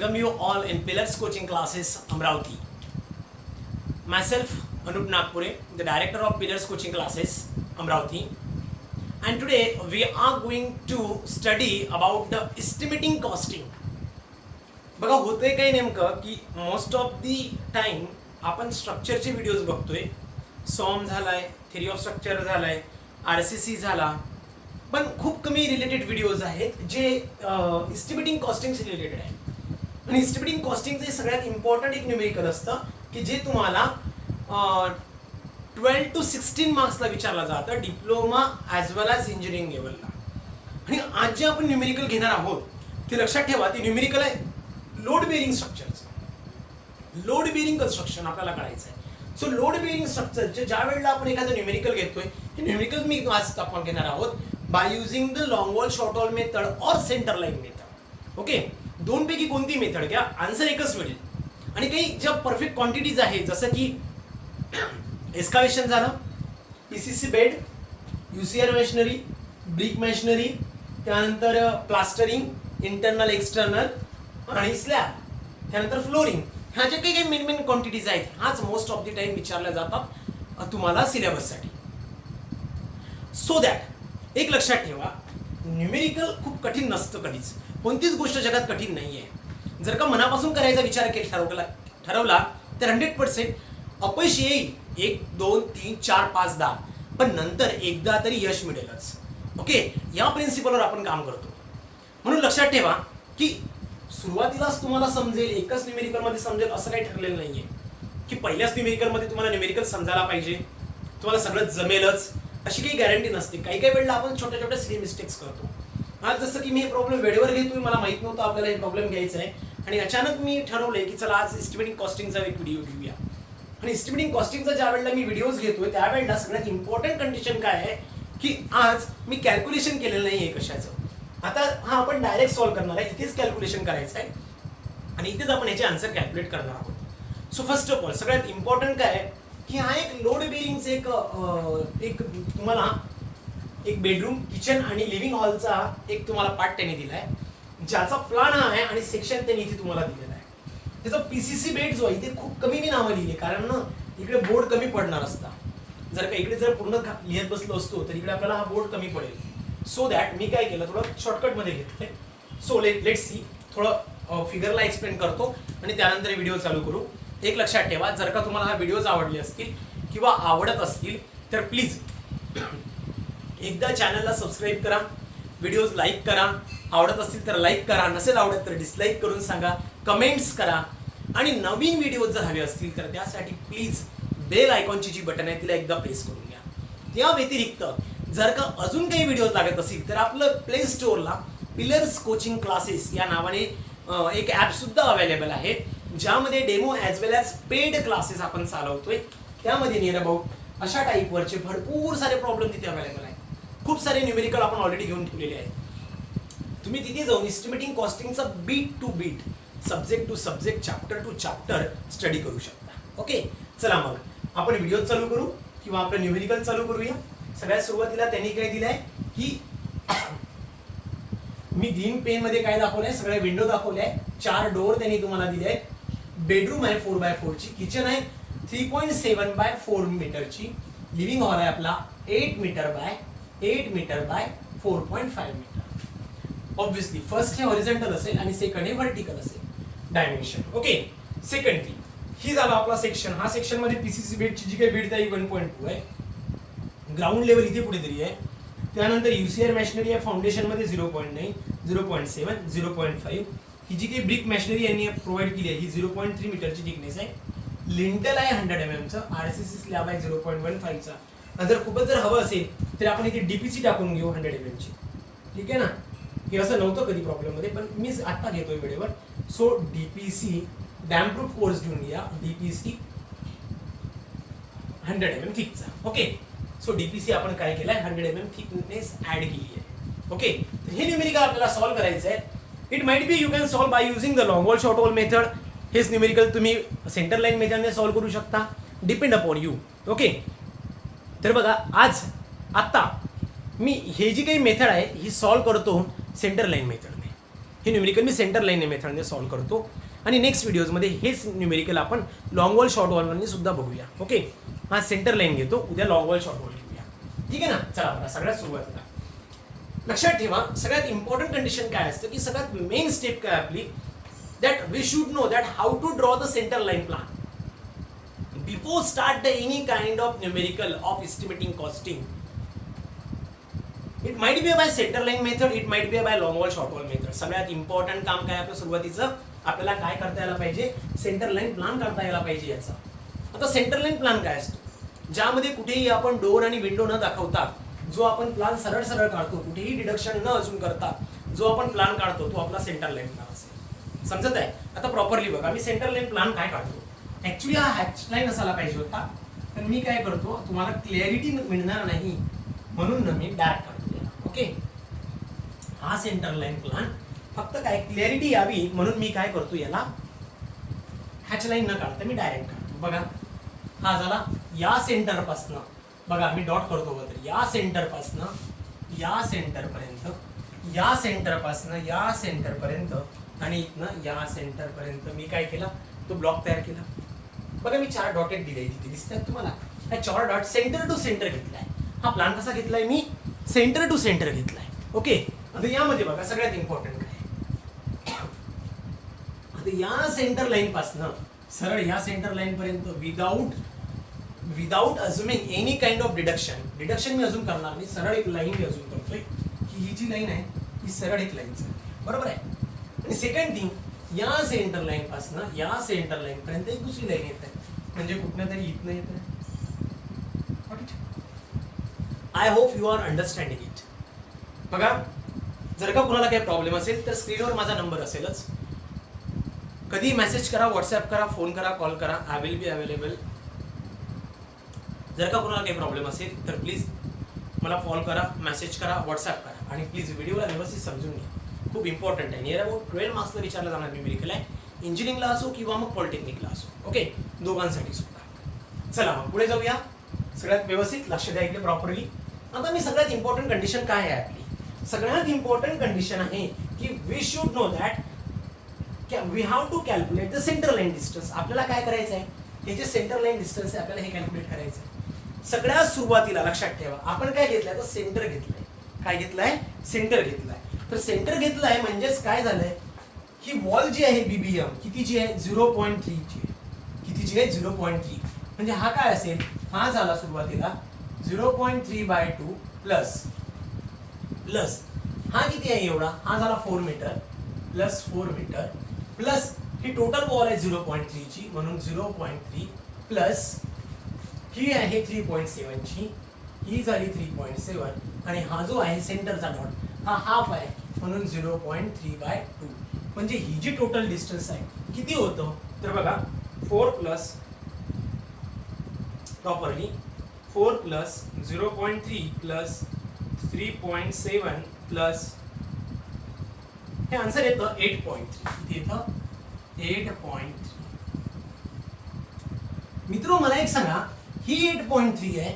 welcome you all in Pillars Coaching Classes, Amravati. Myself, Anup Nagpure, the director of Pillars Coaching Classes, Amravati. And today we are going to study about the estimating costing. बघा होतंय काय नेमकं की most of the time आपण स्ट्रक्चरचे videos बघतोय. सॉम झालाय, theory of structure झालाय, RCC झाला, पण खूप कमी रिलेटेड व्हिडिओज आहेत जे एस्टिमेटिंग कॉस्टिंगशी रिलेटेड आहे. आणि एस्टिमेटिंग कॉस्टिंगचं सगळ्यात इम्पॉर्टंट एक न्यूमेरिकल असतं की जे तुम्हाला 12 to 16 मार्क्सला विचारलं जातं डिप्लोमा ॲज वेल ॲज इंजिनिअरिंग लेवलला. आणि आज जे आपण न्यूमेरिकल घेणार आहोत ते लक्षात ठेवा, ते न्यूमेरिकल आहे लोड बेरिंग स्ट्रक्चरचं. लोड बेरिंग कन्स्ट्रक्शन आपल्याला करायचं आहे. सो लोड बेरिंग स्ट्रक्चरचे ज्या वेळेला आपण एखादं न्यूमेरिकल घेतोय, हे न्यूमेरिकल मी आज आपण घेणार आहोत by using the long wall short wall method और सेंटर लाईन मेथड. ओके, दोनपैकी कोणती मेथड घ्या, आन्सर एकच मिळेल. आणि काही ज्या परफेक्ट क्वांटिटीज आहेत जसं की एस्कावेशन झालं, PCC बेड, UCR मॅशनरी, ब्रिक मॅशनरी, त्यानंतर प्लास्टरिंग इंटरनल एक्सटर्नल आणि स्लॅब, त्यानंतर फ्लोरिंग, ह्या ज्या काही मेन क्वांटिटीज आहेत हाच मोस्ट ऑफ द टाइम विचारल्या जातात तुम्हाला सिलेबससाठी. सो दॅट एक लक्षात ठेवा, न्यूमेरिकल खूप कठीण नसतं कधीच. कोणतीच गोष्ट जगात कठीण नाही आहे. जर का मनापासून करायचा विचार ठरवला तर 100% अपयश येईल. 1, 2, 3, 4, 5, 10, पण नंतर एकदा तरी यश मिळेलच. ओके, या प्रिन्सिपलवर आपण काम करतो. म्हणून लक्षात ठेवा की सुरुवातीलाच तुम्हाला समजेल, एकच न्यूमेरिकलमध्ये समजेल असं काही ठरलेलं नाहीये की पहिल्याच न्यूमेरिकलमध्ये तुम्हाला न्यूमेरिकल समजायला पाहिजे, तुम्हाला सगळं जमेलच अशी काही गॅरंटी नसते. काही वेळेला आपण छोट्या छोट्या सिली मिस्टेक्स करतो. आज जसं की मी हे प्रॉब्लेम वेळेवर घेतोय, मला माहित नव्हतं आपल्याला हे प्रॉब्लेम घ्यायचा आहे आणि अचानक मी ठरवलंय की चला आज एस्टिमेटिंग कॉस्टिंगचा एक व्हिडिओ घेऊया. आणि एस्टिमेटिंग कॉस्टिंगचा ज्या वेळेला मी व्हिडिओज घेतोय त्यावेळेला सगळ्यात इम्पॉर्टंट कंडिशन काय आहे की आज मी कॅल्क्युलेशन केलेलं नाही आहे कशाचं. आता हा आपण डायरेक्ट सॉल्व्ह करणार आहे, इथेच कॅल्क्युलेशन करायचं आहे आणि इथेच आपण याचे आन्सर कॅल्क्युलेट करणार आहोत. सो फर्स्ट ऑफ ऑल सगळ्यात इम्पॉर्टंट काय आहे की हा एक लोड बेरिंगचं एक तुम्हाला एक बेडरूम, किचन आणि लिव्हिंग हॉलचा एक तुम्हाला पार्ट त्यांनी दिला आहे, ज्याचा प्लॅन हा आहे आणि सेक्शन त्यांनी इथे तुम्हाला दिलेला आहे. त्याचा PCC बेड जो आहे इथे खूप कमी मी नावं लिहिली, कारण ना इकडे बोर्ड कमी पडणार असता. जर का इकडे जर पूर्ण लिहित बसलो असतो तर इकडे आपल्याला हा बोर्ड कमी पडेल. सो दॅट मी काय केलं, थोडं शॉर्टकटमध्ये घेतलंय. सो लेट्स सी, थोडं फिगरला एक्सप्लेन करतो आणि त्यानंतर व्हिडिओ चालू करू. एक लक्षात ठेवा, जर का तुम्हाला हा व्हिडिओज आवडले असतील किंवा आवडत असतील तर प्लीज एकदा चॅनलला सबस्क्राईब करा, व्हिडिओज लाईक करा, आवडत असतील तर लाईक करा, नसेल आवडत तर डिसलाईक करून सांगा, कमेंट्स करा. आणि नवीन व्हिडिओज जर हवे असतील तर त्यासाठी प्लीज बेल आयकॉनची जी बटन आहे तिला एकदा प्रेस करून घ्या. त्या व्यतिरिक्त जर का अजून काही व्हिडिओज लागत असतील तर आपलं प्ले स्टोअरला पिलर्स कोचिंग क्लासेस या नावाने एक ॲप सुद्धा अवेलेबल आहे, ज्यामध्ये डेमो ॲज वेल ॲज पेड क्लासेस आपण चालवतोय. त्यामध्ये नियर अबाउट अशा टाईपवरचे भरपूर सारे प्रॉब्लेम तिथे अवेलेबल आहेत. खूप सारे न्यूमेरिकल आपण ऑलरेडी घेऊन ठेवलेले आहेत. तुम्ही तिथे जाऊन एस्टिमेटिंग कॉस्टिंगचा beat to beat, subject to subject, chapter to chapter study करू शकता. ओके, चला मग आपण व्हिडिओ चालू करू किंवा आपलं न्यूमेरिकल चालू करूया. सगळ्यात सुरुवातीला त्यांनी काय दिलंय की मी ग्रीन पेन मध्ये काय दाखवलंय, सगळ्या विंडो दाखवल्या, 4 डोअर त्यांनी तुम्हाला दिले आहेत. बेडरूम आहे 4x4 ची, किचन आहे 3.7x4 मीटरची, लिव्हिंग हॉल आहे आपला 8 metre by 8 metre by 4.5 metre. Obviously first हे हॉरिझॉन्टल असेल आणि सेकंड हे व्हर्टिकल असेल डायमेन्शन. ओके, सेकंडली ही झाला आपला सेक्शन. हा सेक्शन मध्ये PCC बेडची जी काही विड्थ आहे 1.2 आहे. ग्राउंड लेवल इथे कुठेतरी आहे. त्यानंतर UCR मॅशनरी आहे फाउंडेशन मध्ये 0.9, 0.7, 0.5. ही जी काही ब्रिक मॅशनरी यांनी प्रोव्हाइड केली आहे ही 0.3 मीटरची थिकनेस आहे. लिंटल आहे 100 mm चं, RCC स्लॅब आहे 0.15 चा. जर खूपच जर हवं असेल तर आपण इथे DPC टाकून घेऊ 100 mm ची. ठीक आहे ना, हे असं नव्हतं कधी प्रॉब्लेम मध्ये, पण मी आता घेतोय व्हिडिओवर. So DPC damp proof course घेऊन घ्या, DPC 100 mm थिकचा. ओके, सो DPC आपण काय केलंय 100 mm थिकनेस ऍड केली आहे. ओके, तर हे न्यूमेरिकल आपल्याला सॉल्व्ह करायचं आहे. It might B you can solve by using the long wall short wall method. हेच न्यूमेरिकल तुम्ही सेंटर लाईन मेथडने सॉल्व्ह करू शकता, डिपेंड अपॉन यू. ओके, तर बघा आज आत्ता मी हे जी काही मेथड आहे ही सॉल्व्ह करतो सेंटर लाईन मेथडने. हे न्यूमेरिकल मी सेंटर लाईन मेथडने सॉल्व्ह करतो आणि नेक्स्ट व्हिडिओजमध्ये हेच न्यूमेरिकल आपण लॉंग वॉल शॉर्ट वॉलने सुद्धा बघूया. ओके, हा सेंटर लाईन घेतो, उद्या लॉंग वॉल शॉर्ट वॉल घेऊया. ठीक आहे ना. चला आता सगळ्यात सुरुवातीला लक्षात ठेवा, सगळ्यात इम्पॉर्टंट कंडिशन काय असतं की सगळ्यात मेन स्टेप काय आपली, that we should know that how to draw the centre line plan before start the any kind of numerical of estimating costing. It might be by centre line method, it might be by long wall short wall method. सगळ्यात important काम काय आपलं सुरुवातीचं, आपल्याला काय करता यायला पाहिजे, सेंटर लाईन प्लॅन करता यायला पाहिजे याचा. आता सेंटर लाईन प्लॅन काय असतो, ज्यामध्ये कुठेही आपण डोर आणि विंडो न दाखवता जो आपण प्लॅन सरळ सरळ काढतो, कुठेही डिडक्शन न अजून करता जो आपण प्लॅन काढतो तो आपला सेंटर लाईन प्लॅन असेल. समजत आहे. आता प्रॉपरली बघा, मी सेंटर लाईन प्लॅन काय काढतो. ऍक्च्युली हा हॅच लाईन असायला पाहिजे होता, पण मी काय करतो, तुम्हाला क्लॅरिटी मिळणार नाही म्हणून ना मी डायरेक्ट काढतो. ओके, हा सेंटर लाईन प्लॅन फक्त काय क्लॅरिटी यावी म्हणून मी काय करतो, याला हॅच लाईन न काढता मी डायरेक्ट काढतो. बघा, हा झाला या सेंटर पासनं, बघा मी डॉट करतो बघा, या सेंटर पासनं या सेंटर पर्यंत, या सेंटर पासनं या सेंटर पर्यंत आणि इथनं या सेंटर पर्यंत मी काय केला, तो ब्लॉक तयार केला. बघा मी 4 डॉटेड दिले तिथे, दिसतात तुम्हाला. हा 4 डॉट सेंटर टू सेंटर घेतलाय. हा प्लॅन कसा घेतलाय मी, सेंटर टू सेंटर घेतलाय. ओके, आता यामध्ये बघा सगळ्यात इम्पॉर्टंट काय, आता या सेंटर लाईन पासनं सरळ या सेंटर लाईन पर्यंत without assuming any kind of deduction मी अजून करणार नाही. सरळ एक लाईन मी अजून करतोय की ही जी लाईन आहे ही सरळ एक लाईन आहे, बरोबर आहे. आणि सेकंड थिंग, या सेंटर लाईन पासनं या सेंटर लाईन पर्यंत एक दुसरी लाईन येत आहे, म्हणजे कुठनं तरी इथनं येत आहे. I hope you are understanding it. बघा, जर का कुणाला काही प्रॉब्लेम असेल तर स्क्रीनवर माझा नंबर असेलच, कधी मेसेज करा, व्हॉट्सअप करा, फोन करा, कॉल करा, आय विल बी अवेलेबल. जर का कुणाला काही प्रॉब्लेम असेल तर प्लीज मला कॉल करा, मेसेज करा, व्हॉट्सअप करा आणि प्लीज व्हिडिओला व्यवस्थित समजून घ्या. खूप इम्पॉर्टंट आहे. नियर अबाउट 12 मार्क्सला विचारलं जाणार न्यूमेरिकल आहे, इंजिनिअरिंगला असो किंवा मग पॉलिटेक्निकला असो. ओके, दोघांसाठी सुद्धा. चला मग पुढे जाऊया. सगळ्यात व्यवस्थित लक्ष द्या इकडे प्रॉपरली. आता मी सगळ्यात इम्पॉर्टंट कंडिशन काय आहे आपली, सगळ्यात इम्पॉर्टंट कंडिशन आहे की we should know that we have to calculate the centre line distance. आपल्याला काय करायचं आहे, हे जे सेंटर लाईन डिस्टन्स आहे आपल्याला हे कॅल्क्युलेट करायचं आहे. सगळ्यात सुरुवातीला लक्षात ठेवा, आपण काय घेतलंय, तर सेंटर घेतलंय. काय घेतलंय, सेंटर घेतलाय. तर सेंटर घेतलाय म्हणजेच काय झालंय, ही वॉल जी आहे बीबीएम कितीची आहे, 0.3 ची. कितीची आहे, 0.3. म्हणजे हा काय असेल, हा झाला सुरुवातीला 0.3/2 प्लस हा किती आहे एवढा, हा झाला 4 मीटर प्लस 4 मीटर प्लस ही टोटल वॉल आहे 0.3 ची म्हणून 0.3 प्लस ही आहे 3.7 ची, ही झाली 3.7 आणि हा जो आहे सेंटरचा डॉट हा हाफ आहे म्हणून 0.3/2. म्हणजे ही जी टोटल डिस्टन्स आहे किती होतं, तर बघा 4 plus properly 4 plus 0.3 plus 3.7 plus हे आन्सर येतं 8.3. किती येतं, 8.3. मित्रो मला एक सांगा, ही 8.3 आहे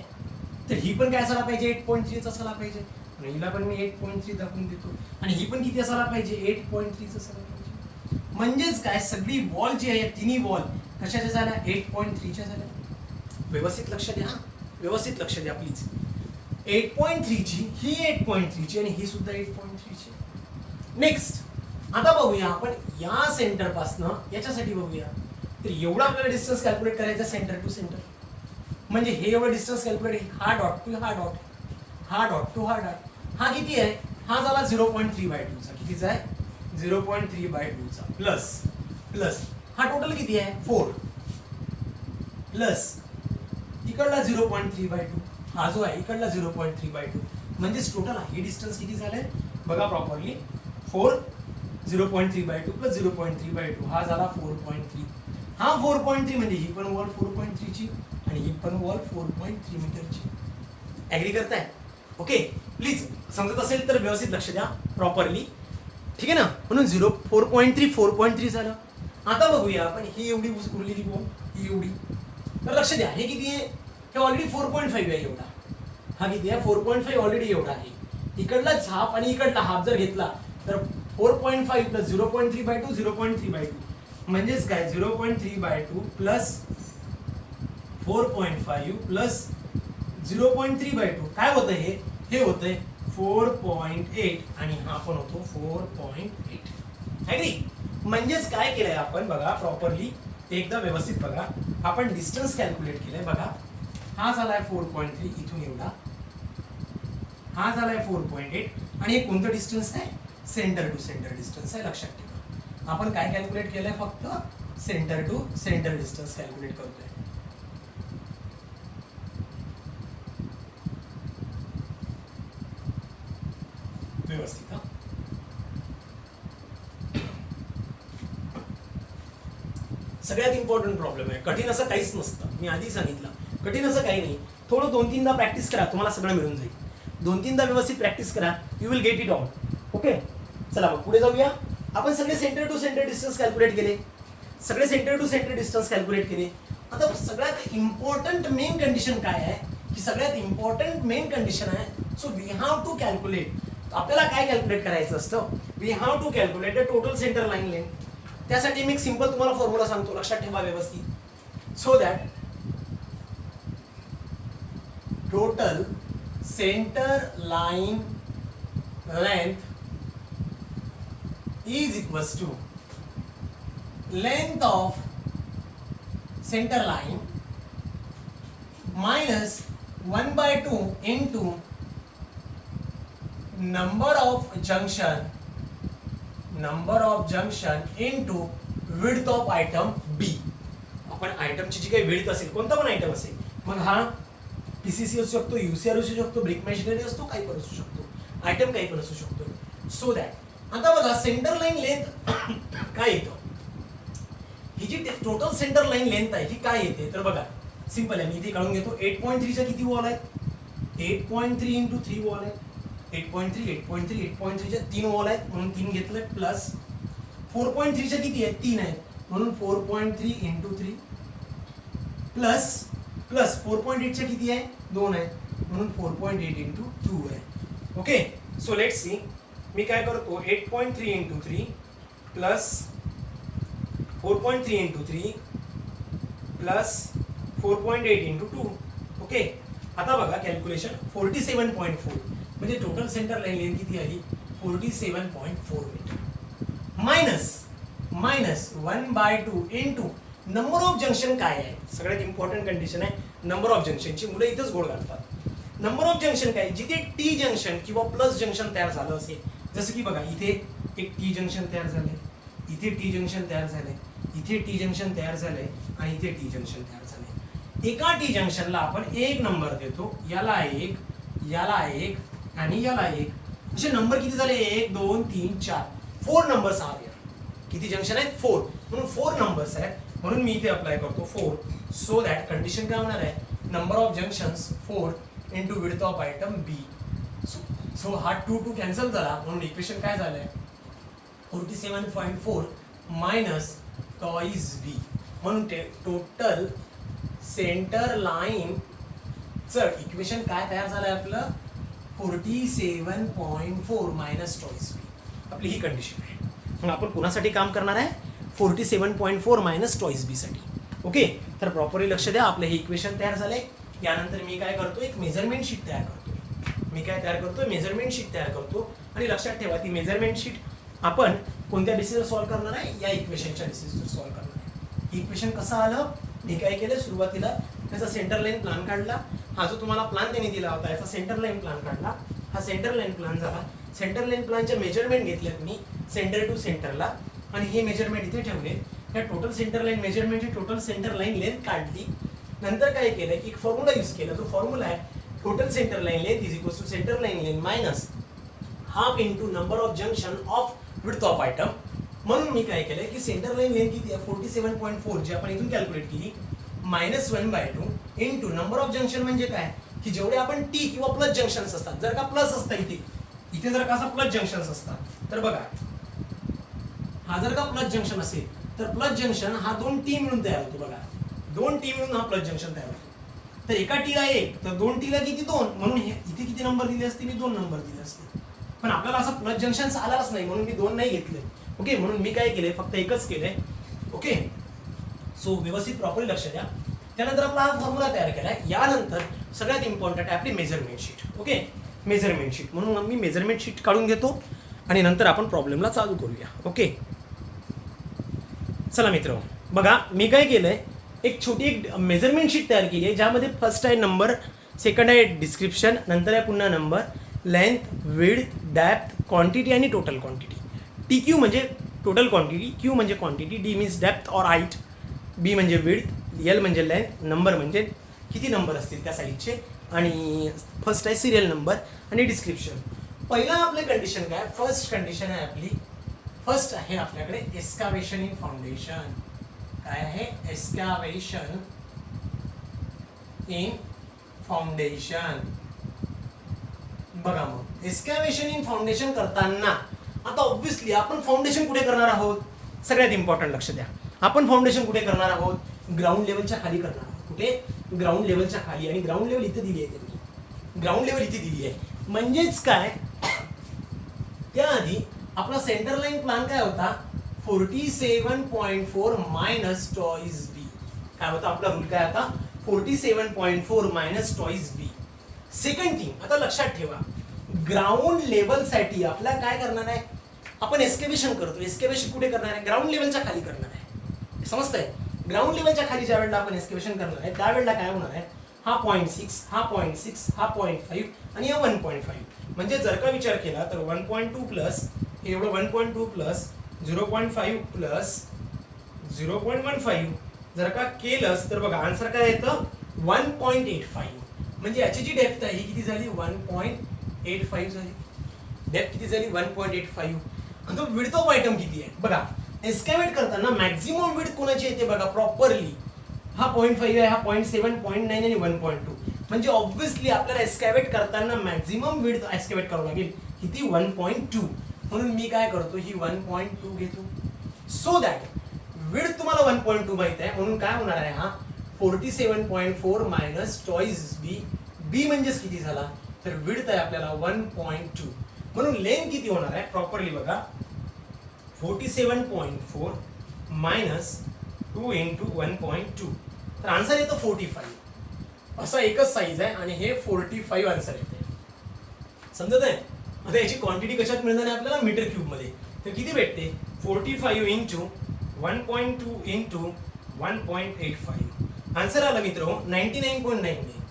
तर ही पण काय असायला पाहिजे, 8.3 असायला पाहिजे. हिला पण मी 8.3 दाखवून देतो आणि ही पण किती असायला पाहिजे, 8.3 असायला पाहिजे. म्हणजेच काय, सगळी वॉल जी आहे तिन्ही वॉल कशाच्या झाल्या, 8.3च्या झाल्या. व्यवस्थित लक्ष द्या, व्यवस्थित लक्ष द्या प्लीज. 8.3 ची, ही 8.3 ची आणि ही सुद्धा 8.3 ची. नेक्स्ट आता बघूया आपण या सेंटर पासनं याच्यासाठी बघूया. तर एवढा आपल्याला डिस्टन्स कॅल्क्युलेट करायचा सेंटर टू सेंटर. म्हणजे हे एवढं डिस्टन्स कॅल्क्युलेट, हा डॉट टू हा डॉट, हा डॉट टू हा डॉट, हा किती आहे, हा झाला 0.3/2 चा. कितीचा आहे, 0.3/2 चा प्लस हा टोटल किती आहे 4 प्लस इकडला 0.3/2 हा जो आहे इकडला 0.3/2 म्हणजेच टोटल हे डिस्टन्स किती झालंय बघा प्रॉपरली 4 0.3/2 प्लस 0.3/2 हा झाला 4.3. हा 4.3 म्हणजे ही पण वॉल 4.3 ची आणि ही पण वॉल 4.3 मीटरची. ऍग्री करताय, ओके. प्लीज समजत असेल तर व्यवस्थित लक्ष द्या प्रॉपरली, ठीक आहे ना. म्हणून 4.3 झालं. आता बघूया आपण ही एवढी उरलेली वॉल, ही एवढी, तर लक्ष द्या हे किती आहे, हे ऑलरेडी 4.5 आहे एवढा. हा किती आहे 4.5 ऑलरेडी एवढा आहे. इकडलाच हाफ आणि इकडला हाफ जर घेतला तर 4.5 प्लस 0.3/2 0.3/2 म्हणजेच काय 0.3/2 प्लस 4.5 प्लस 0.3/2 काय होतं हे होतंय 4.8 आणि हा पण होतो 4.8 ऍग्री. म्हणजेच काय केलंय आपण बघा प्रॉपरली एकदा व्यवस्थित बघा. आपण डिस्टन्स कॅल्क्युलेट केलंय बघा. हा झालाय 4.3 इथून एवढा, हा झालाय 4.8 आणि हे कोणतं डिस्टन्स आहे सेंटर टू सेंटर डिस्टन्स आहे. लक्षात ठेवा आपण काय कॅल्क्युलेट केलंय फक्त centre to centre distance calculate करतोय. व्यवस्थित सगळ्यात इम्पॉर्टंट प्रॉब्लेम आहे. कठीण असं काहीच नसतं, मी आधी सांगितलं कठीण असं काही नाही. थोडं 2-3दा प्रॅक्टिस करा तुम्हाला सगळं मिळून जाईल. 2-3दा व्यवस्थित प्रॅक्टिस करा, you will get it all. Okay चला मग पुढे जाऊया. आपण सगळे centre to centre distance calculate केले, सगळे centre to centre distance calculate केले. आता सगळ्यात इम्पॉर्टंट मेन कंडिशन काय आहे की सगळ्यात इम्पॉर्टंट मेन कंडिशन आहे. So we have to calculate. आपल्याला काय कॅल्क्युलेट करायचं असतं, we have to calculate the total centre line length. त्यासाठी मी एक सिंपल तुम्हाला फॉर्म्युला सांगतो, लक्षात ठेवा व्यवस्थित. So that total centre line length is equals to length of center line minus 1/2 into number of junction into width of item B. आपण आयटमची जी काही विड्थ असेल, कोणता पण आयटम असेल, मग हा पीसीसी असू शकतो, यूसीआर असू शकतो, ब्रिक मशिनरी असतो, काही पण असू शकतो, आयटम काही पण असू शकतो. सो दॅट आता बघा सेंटर लाईन लेंथ काय येतं, ही जी टोटल सेंटर लाईन लेंथ आहे ही काय येते तर बघा सिंपल आहे. मी इथे काढून घेतो. 8.3 च्या किती वॉल आहेत 8.3 into 3 वॉल आहेत. 8.3 8.3 8.3 च्या 3 वॉल आहेत म्हणून 3 घेतले, प्लस 4.3 च्या किती आहेत 3 आहेत म्हणून 4.3 into 3 प्लस 4.8 च्या किती आहे 2 आहेत म्हणून 4.8 into 2 आहे. Okay so let's see. मी काय करतो 8.3 into 3 plus 4.3 into 3 plus 4.8 into 2. Okay आता बघा कॅल्क्युलेशन 47.4 म्हणजे टोटल सेंटर लाईन लेंथ किती आली 47.4 metre minus 1/2 into number of junction काय आहे. सगळ्यात इम्पॉर्टंट कंडिशन आहे नंबर ऑफ जंक्शनची. मुलं इथंच गोड घालतात. नंबर ऑफ जंक्शन काय, जिथे टी जंक्शन किंवा प्लस जंक्शन तयार झालं असेल, जसं की बघा इथे एक टी जंक्शन तयार झालंय, इथे टी जंक्शन तयार झालंय, इथे टी जंक्शन तयार झालंय आणि इथे टी जंक्शन तयार झालंय. एका टी जंक्शनला आपण एक नंबर देतो, याला एक, याला एक आणि याला एक. असे नंबर किती झाले 1 2 3 4 4 नंबर्स आहेत. किती जंक्शन आहेत 4 म्हणून 4 नंबर्स आहेत म्हणून मी इथे अप्लाय करतो 4. सो दॅट कंडिशन काय होणार आहे number of junctions 4 into width of item B. So हा 2 कॅन्सल झाला म्हणून इक्वेशन काय झालंय 47.4 मायनस टॉईस B म्हणून टोटल सेंटर लाईन च इक्वेशन काय तयार झालंय आपलं 47.4 मायनस टॉईस B. आपली ही कंडिशन आहे. मग आपण कोणासाठी काम करणार आहे 47.4 मायनस टॉईस B साठी. ओके तर प्रॉपरली लक्ष द्या. आपलं हे इक्वेशन तयार झालंय. यानंतर मी काय करतो एक मेजरमेंट शीट तयार करतो. मेजरमेंट शीट तयार करतो आणि लक्षात ठेवा ती मेजरमेंट शीट आपण कोणत्या बेसिसवर सॉल्व्ह करणार आहे या इक्वेशनच्या बेसिसवर सॉल्व्ह करणार आहे. ही इक्वेशन कसं आलं मी काय केलं सुरुवातीला त्याचा सेंटर लाईन प्लॅन काढला. हा जो तुम्हाला प्लॅन त्यांनी दिला होता याचा सेंटर लाईन प्लॅन काढला. हा सेंटर लाईन प्लॅन झाला. सेंटर लाईन प्लॅनचे मेजरमेंट घेतलेत मी सेंटर टू सेंटरला आणि हे मेजरमेंट इथे ठेवले. या टोटल सेंटर लाईन मेजरमेंटची टोटल सेंटर लाईन लेंथ काढली. नंतर काय केलं की एक फॉर्म्युला यूज केला. जो फॉर्म्युला आहे total centre line length is equal to centre line length minus half into number of junction of width of item. म्हणून मी काय केलंय की सेंटर लाईन लेंथ किती आहे 47.4 जी आपण इथून कॅल्क्युलेट केली minus 1/2 into number of junction म्हणजे काय की जेवढे आपण टी किंवा प्लस जंक्शन्स असतात. जर का प्लस असतं इथे जर का असा प्लस जंक्शन्स असतात तर बघा हा जर का प्लस जंक्शन असेल तर प्लस जंक्शन हा 2 टी मिळून तयार होतो. बघा 2 टी मिळून हा प्लस जंक्शन तयार होतो. तर एका टीला 1 तर 2 टीला किती 2 म्हणून इथे किती नंबर दिले असते मी 2 नंबर दिले असते. पण आपल्याला असं प्लस जंक्शन आलाच नाही म्हणून मी 2 नाही घेतले. ओके, म्हणून मी काय केलंय फक्त एकच केलंय. ओके, सो व्यवस्थित प्रॉपरली लक्ष द्या. त्यानंतर आपला हा फॉर्म्युला तयार केलाय. यानंतर सगळ्यात इम्पॉर्टंट आहे आपली measurement sheet. Okay, measurement sheet. म्हणून मी मेजरमेंट शीट काढून घेतो आणि नंतर आपण प्रॉब्लेमला चालू करूया. ओके, चला मित्र बघा, मी काय केलंय एक छोटी एक मेजरमेंट शीट तयार केली आहे, ज्यामध्ये फर्स्ट आहे नंबर, सेकंड आहे डिस्क्रिप्शन, नंतर आहे पुन्हा number, length, width, depth, quantity आणि टोटल क्वांटिटी. टी क्यू म्हणजे टोटल क्वांटिटी, क्यू म्हणजे क्वांटिटी, डी मीन्स डेप्थ और हाईट, बी म्हणजे विड्थ, एल म्हणजे लेंथ, नंबर म्हणजे किती नंबर असतील त्या साईजचे, आणि फर्स्ट आहे सिरियल नंबर आणि डिस्क्रिप्शन. पहिला आपले कंडिशन काय, फर्स्ट कंडिशन आहे आपली, फर्स्ट आहे आपल्याकडे एस्कावेशन इन फाउंडेशन. काय आहे, एस्कावेशन इन फाउंडेशन. बघा मग एस्कावेशन इन फाउंडेशन करताना आता ऑब्व्हियसली आपण फाउंडेशन कुठे करणार आहोत, सगळ्यात इम्पॉर्टंट लक्ष द्या. आपण फाउंडेशन कुठे करणार आहोत, ग्राउंड लेवलच्या खाली करणार आहोत. कुठे, ग्राउंड लेवलच्या खाली. आणि ग्राउंड लेवल इथे दिली आहे त्यांनी, ग्राउंड लेवल इथे दिली आहे. म्हणजेच काय, त्याआधी आपला सेंटर लाईन प्लान काय होता, 47.4 मायनस टॉईस बी. काय होता आपला रूल, काय होता 47.4 मायनस टॉईस बी. सेकंड थिंग आता लक्षात ठेवा, ग्राउंड लेवलसाठी आपल्याला काय करणार आहे, आपण एस्केवेशन करतो. एस्केवेशन कुठे करणार आहे, ग्राउंड लेवलच्या खाली करणार आहे. समजतंय, ग्राउंड लेवलच्या खाली ज्या वेळेला आपण एस्केवेशन करणार आहे त्यावेळेला काय होणार आहे, हा 0.6, हा 0.6, हा 0.5 आणि हा 1.5. म्हणजे जर का विचार केला तर 1.2 प्लस एवढं 1.2 प्लस 0.5 प्लस 0.15 जर का केलंस तर बघा आन्सर काय येतं 1.85. म्हणजे याची जी डेप्थ आहे ही किती झाली, 1.85 झाली. डेप्थ किती झाली, 1.85. आता विड्थ ऑफ आयटम किती आहे बघा. एस्कॅवेट करताना मॅक्झिमम विड्थ कोणाची येते बघा प्रॉपरली, हा 0.5 आहे, हा 0.7, 0.9 आणि 1.2. म्हणजे ऑब्व्हियसली आपल्याला एस्कॅवेट करताना मॅक्झिमम विड्थ एस्कॅवेट करावं लागेल, किती 1.2. म्हणून मी काय करतो, ही 1.2 घेतो. सो दॅट विड्थ तुम्हाला 1.2 माहित आहे, म्हणून काय होणार आहे, हा 47.4 मायनस टॉईस बी. बी म्हणजेच किती झाला, तर विड्थ आहे आपल्याला 1.2. म्हणून लेंथ किती होणार आहे प्रॉपरली बघा, 47.4 मायनस 2 इंटू 1.2. तर आन्सर येतो 45. असा एकच साईज आहे आणि हे 45 आन्सर येते. समजत आहे. आता याची क्वांटिटी कशात मिळणार आहे आपल्याला, मीटर क्यूब मध्ये. तर किती भेटते, 45 इंटू 1.2 इंटू 1.85. आन्सर आला मित्र 99.99.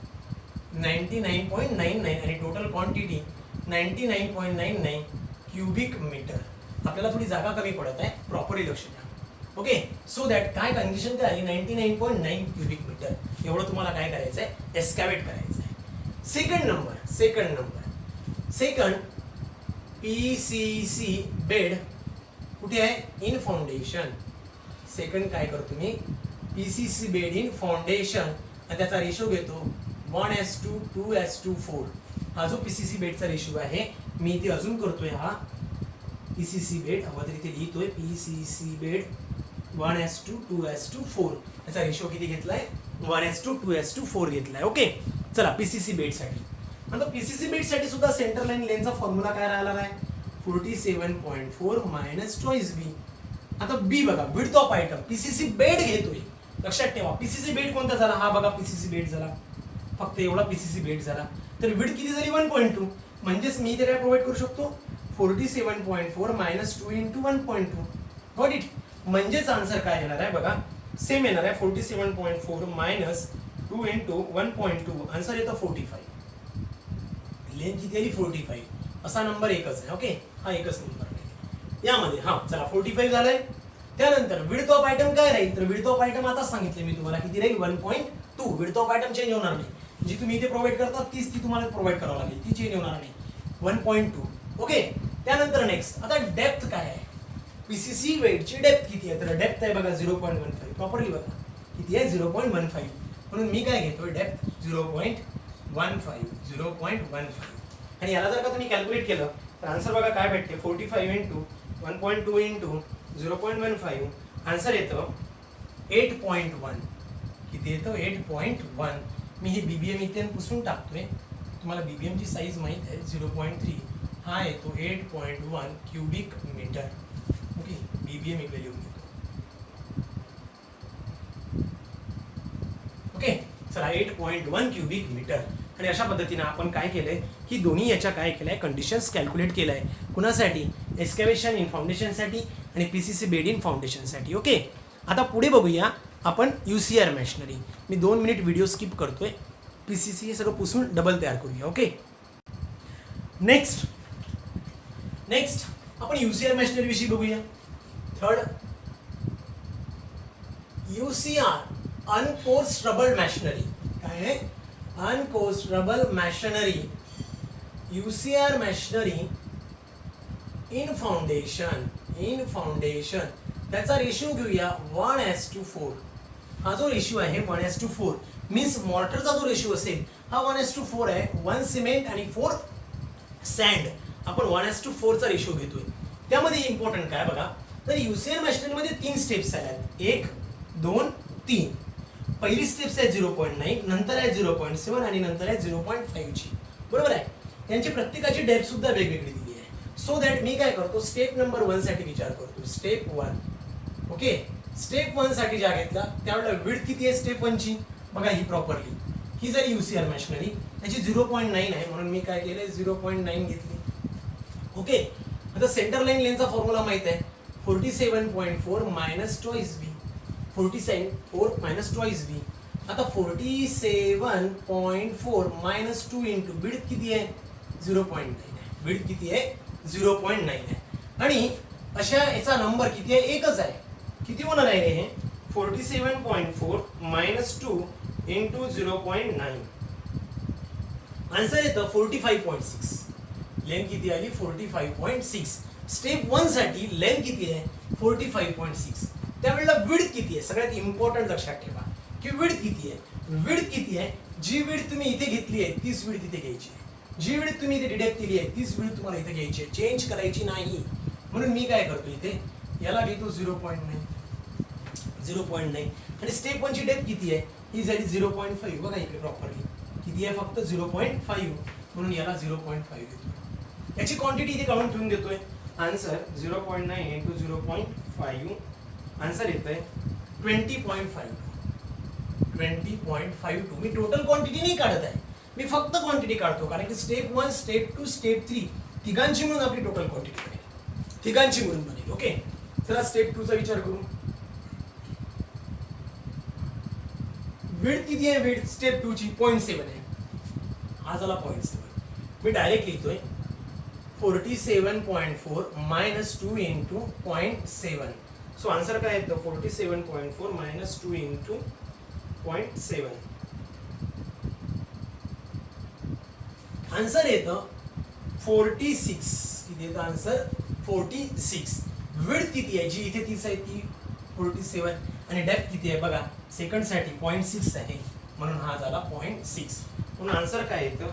99.99 आणि टोटल क्वांटिटी 99.99 क्युबिक मीटर. आपल्याला थोडी जागा कमी पडत आहे, प्रॉपरली लक्ष द्या. ओके, सो दॅट काय कंडिशन काय आली, 99.9 क्युबिक मीटर. एवढं तुम्हाला काय करायचं आहे, एस्कॅवेट करायचं आहे. सेकंड PCC बेड कुठे आहे, इन फाउंडेशन. सेकंड काय करतो मी, PCC बेड इन फाउंडेशन आणि त्याचा रेशो घेतो 1:2, 2:4. हा जो PCC बेडचा रेशो आहे मी इथे अजून करतोय, हा PCC बेड हवा तरी इथे लिहितोय, PCC बेड 1:2, 2:4. याचा रेशो किती घेतलाय, 1:2, 2:4 घेतलाय. ओके, चला PCC बेड साठी. आता PCC बेड साठी सुद्धा सेंटर लाईन लेंथचा फॉर्म्युला काय राहिला आहे, 47.4 मायनस टॉईस बी. आता बी बघा, width of item. PCC bed घेतोय, लक्षात ठेवा. PCC बेड कोणता झाला, हा बघा PCC बेड झाला, फक्त एवढा PCC बेड झाला. तर विड्थ किती झाली, 1.2. म्हणजेच मी इथे काय प्रोव्हाइड करू शकतो, 47.4 मायनस 2 इंटू 1.2. Got it. म्हणजेच आन्सर काय येणार आहे बघा, सेम येणार आहे 47.4 मायनस 2 इंटू 1.2. आन्सर येतो 45. लेंथ किती आली, 45. असा नंबर एकच आहे. ओके, हा एकच नंबर आहे यामध्ये. हा चला 45 झालाय. त्यानंतर विड्थ ऑफ आयटम काय राहील, तर विड्थ ऑफ आयटम आता सांगितले मी तुम्हाला किती राहील, 1.2. विड्थ ऑफ आयटम चेंज होणार नाही, जी तुम्ही इथे प्रोव्हाइड करता तीच ती तुम्हाला प्रोव्हाइड करावं लागेल, ती चेंज होणार नाही, 1.2. ओके, त्यानंतर नेक्स्ट आता डेप्थ काय आहे, PCC वेटची डेप्थ किती आहे, तर डेप्थ आहे बघा 0.15. प्रॉपरली बघा किती आहे, 0.15. म्हणून मी काय घेतोय, डेप्थ 0.15. आणि याला जर का तुम्ही कॅल्क्युलेट केलं तर आन्सर बघा काय भेटते, 45 इंटू 1.2 इंटू 0.15. आन्सर येतं 8.1. किती येतं, 8.1. मी हे BBM इथे पुसून टाकतोय, तुम्हाला BBM ची साईज माहित आहे 0.3. हा येतो 8.1 क्युबिक मीटर. ओके, BBM इकडे लिहून घेतो. ओके, चला 8.1 क्युबिक मीटर. आणि अशा पद्धतीने आपण काय केलंय की दोन्ही याच्या काय केलंय कंडिशन्स कॅल्क्युलेट केलंय. कुणासाठी? एक्सकॅव्हेशन इन फाउंडेशनसाठी आणि PCC बेड इन फाउंडेशनसाठी. ओके, आता पुढे बघूया आपण UCR मॅशनरी. मी 2 मिनिट व्हिडिओ स्किप करतोय. PCC हे सगळं पुसून डबल तयार करूया. ओके, नेक्स्ट आपण UCR मॅशनरी विषयी बघूया. Third, UCR uncoursed rubble masonry. काय आहे? Uncoursed rubble masonry. UCR masonry in foundation. त्याचा रेशिओ घेऊया 1:4. हा जो रेशिओ आहे 1:4 मीन्स मॉर्टरचा जो रेशिओ असेल हा 1:4 आहे. 1 सिमेंट आणि 4 सँड. आपण 1:4 चा रेशिओ घेतोय. त्यामध्ये इम्पॉर्टंट काय बघा, तर UCR मॅशनरीमध्ये 3 स्टेप्स आहेत. 1, 2, 3. पहिली स्टेप्स आहे 0.9, नंतर आहे 0.7 आणि नंतर आहे 0.5 ची. बरोबर आहे. त्यांची प्रत्येकाची डेप्थ सुद्धा वेगवेगळी दिली आहे. सो दॅट मी काय करतो, स्टेप नंबर 1 साठी विचार करतो. स्टेप 1. ओके, स्टेप 1 साठी ज्या घेतला त्यावेळेला विड्थ किती आहे स्टेप 1 ची बघा. ही प्रॉपरली ही जर UCR मॅशनरी त्याची 0.9 आहे म्हणून मी काय केलंय 0.9 घेतली. ओके, आता सेंटर लाईन लेनचा फॉर्म्युला माहित आहे 47.4 मायनस 2b. 47.4 minus 2b. आता 47.4 मायनस 2 इंटू विड्थ किती आहे 0.9 आहे. विड्थ किती आहे 0.9 आहे. आणि अशा याचा नंबर किती आहे एकच आहे. किती होणार आहे हे 47.4 मायनस 2 इंटू 0.9. आन्सर येतं 45.6. लेंथ किती आली 45.6. स्टेप 1 साठी लेंथ किती आहे 45.6. त्यावेळेला विड्थ किती आहे सगळ्यात इम्पॉर्टंट लक्षात ठेवा की विड्थ किती आहे. विड्थ किती आहे, जी विड्थ तुम्ही इथे घेतली आहे तीच विड्थ इथे घ्यायची आहे. जी विड्थ तुम्ही इथे डिडक्ट केली आहे तीच विड्थ तुम्हाला इथे घ्यायची आहे. चेंज करायची नाही. म्हणून मी काय करतो इथे याला घेतो 0.9 आणि स्टेप 1 ची डेप्थ किती आहे ही झाली 0.5. बघा इकडे प्रॉपरली किती आहे फक्त 0.5 म्हणून याला 0.5 घेतो. याची क्वांटिटी इथे काढून ठेवून देतोय. Answer 0.9 into 0.5. आन्सर येतोय 20.52. मी टोटल क्वांटिटी नाही काढत आहे, मी फक्त क्वांटिटी काढतो कारण की स्टेप 1, स्टेप 2, स्टेप 3 तिघांची मिळून आपली टोटल क्वांटिटी बनेल. तिघांची मिळून बनेल. ओके, चला स्टेप 2 चा विचार करू. विड्थ किती आहे, विड्थ स्टेप 2 ची 0.7 आहे. हा झाला 0.7. मी डायरेक्ट लिहितोय 47.4 मायनस 2 इंटू 0.7. सो आन्सर काय येतं 47.4 मायनस 2 इंटू 0.7. आन्सर येतं 46. किती येतं आन्सर 46. विड्थ किती आहे जी इथे 30 आहे ती 47 आणि डेप्थ किती आहे बघा सेकंड साठी 0.6 आहे म्हणून हा झाला 0.6. म्हणून आन्सर काय येतं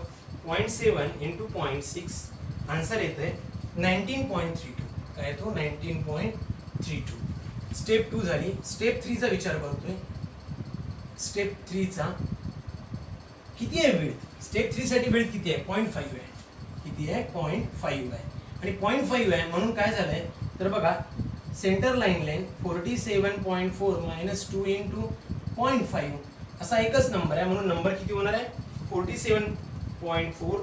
0.7 इंटू 0.6. आन्सर येतंय 19.32. काय येतो 19.32. स्टेप 2 झाली. स्टेप 3 चा विचार करतोय. स्टेप 3 चा किती आहे विड्थ. स्टेप 3 साठी विड्थ किती आहे 0.5 आहे. किती आहे 0.5 आहे आणि 0.5 आहे म्हणून काय झालंय तर बघा centre line length 47.4 minus 2 into 0.5 असा एकच नंबर आहे म्हणून नंबर किती होणार आहे 47.4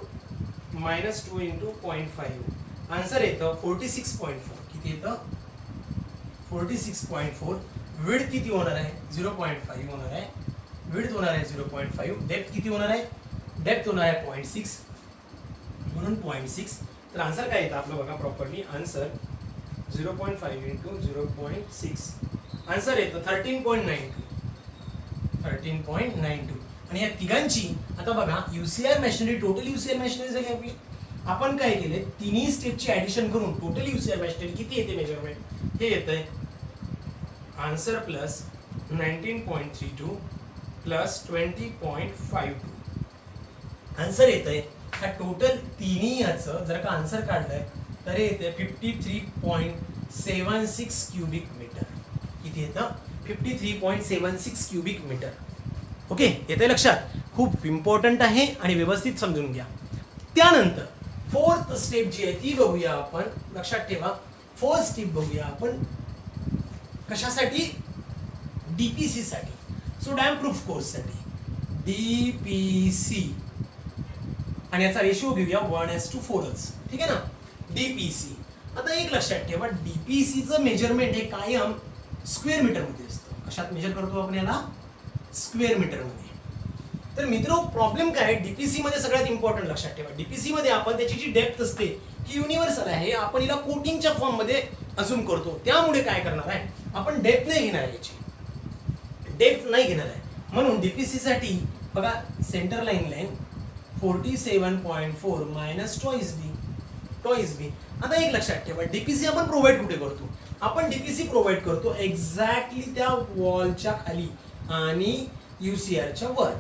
मायनस 2 इंटू 0.5. आन्सर येतं 46.4. किती येतं 46.4. विड्थ किती होणार आहे 0.5 होणार आहे. विड्थ होणार आहे 0.5. डेप्थ किती होणार आहे डेप्थ होणार आहे 0.6 म्हणून 0.6. तर आन्सर काय येतं आपलं बघा प्रॉपरली. Answer 0.5 into 0.6. आन्सर येतं 13.92. आणि या तिघांची आता बघा UCR मॅशनरी टोटल UCR मॅशनरी झाली आपली. आपण काय केले तिन्ही स्टेपची ऍडिशन करून टोटल UCR मॅशनरी किती येते मेजरमेंट हे येतंय आन्सर प्लस 19.32 प्लस 20.52. आन्सर येतंय हा टोटल तिन्ही याचं जर का आन्सर काढलंय तर येते 53.76 क्युबिक मीटर. किती येतं 53.76 क्युबिक मीटर. ओके, येते लक्षात. खूप इम्पॉर्टंट आहे आणि व्यवस्थित समजून घ्या. त्यानंतर फोर्थ स्टेप जी आहे ती बघूया आपण. लक्षात ठेवा, फोर्थ स्टेप बघूया आपण कशासाठी, डीपीसी साठी. सो डॅम प्रूफ कोर्स साठी डीपीसी, आणि याचा रेशिओ घेऊया 1:4च. ठीक आहे ना, डीपीसी. आता एक लक्षात ठेवा, डीपीसीचं मेजरमेंट हे कायम स्क्वेअर मीटर मध्ये असतं. कशात मेजर करतो आपण याला, स्क्वेअर मीटर मध्ये. तर मित्र प्रॉब्लेम काय आहे, डीपीसी मध्ये सगळ्यात इम्पॉर्टंट लक्षात ठेवा, डीपीसी मध्ये आपण त्याची जी डेप्थ असते ही युनिव्हर्सल आहे. आपण हिला कोटिंगच्या फॉर्म मध्ये अझूम करतो. त्यामुळे काय करणार आहे आपण, डेप्थ नाही घेणार आहे, याची डेप्थ नाही घेणार आहे. म्हणून डीपीसी साठी बघा, centre line line 47.4 minus twice B. आता एक लक्षात ठेवा, डीपीसी आपण प्रोव्हाइड कुठे करतो, आपण डीपीसी प्रोव्हाइड करतो एक्झॅक्टली त्या वॉलच्या खाली आणि यूसीआरच्या वर,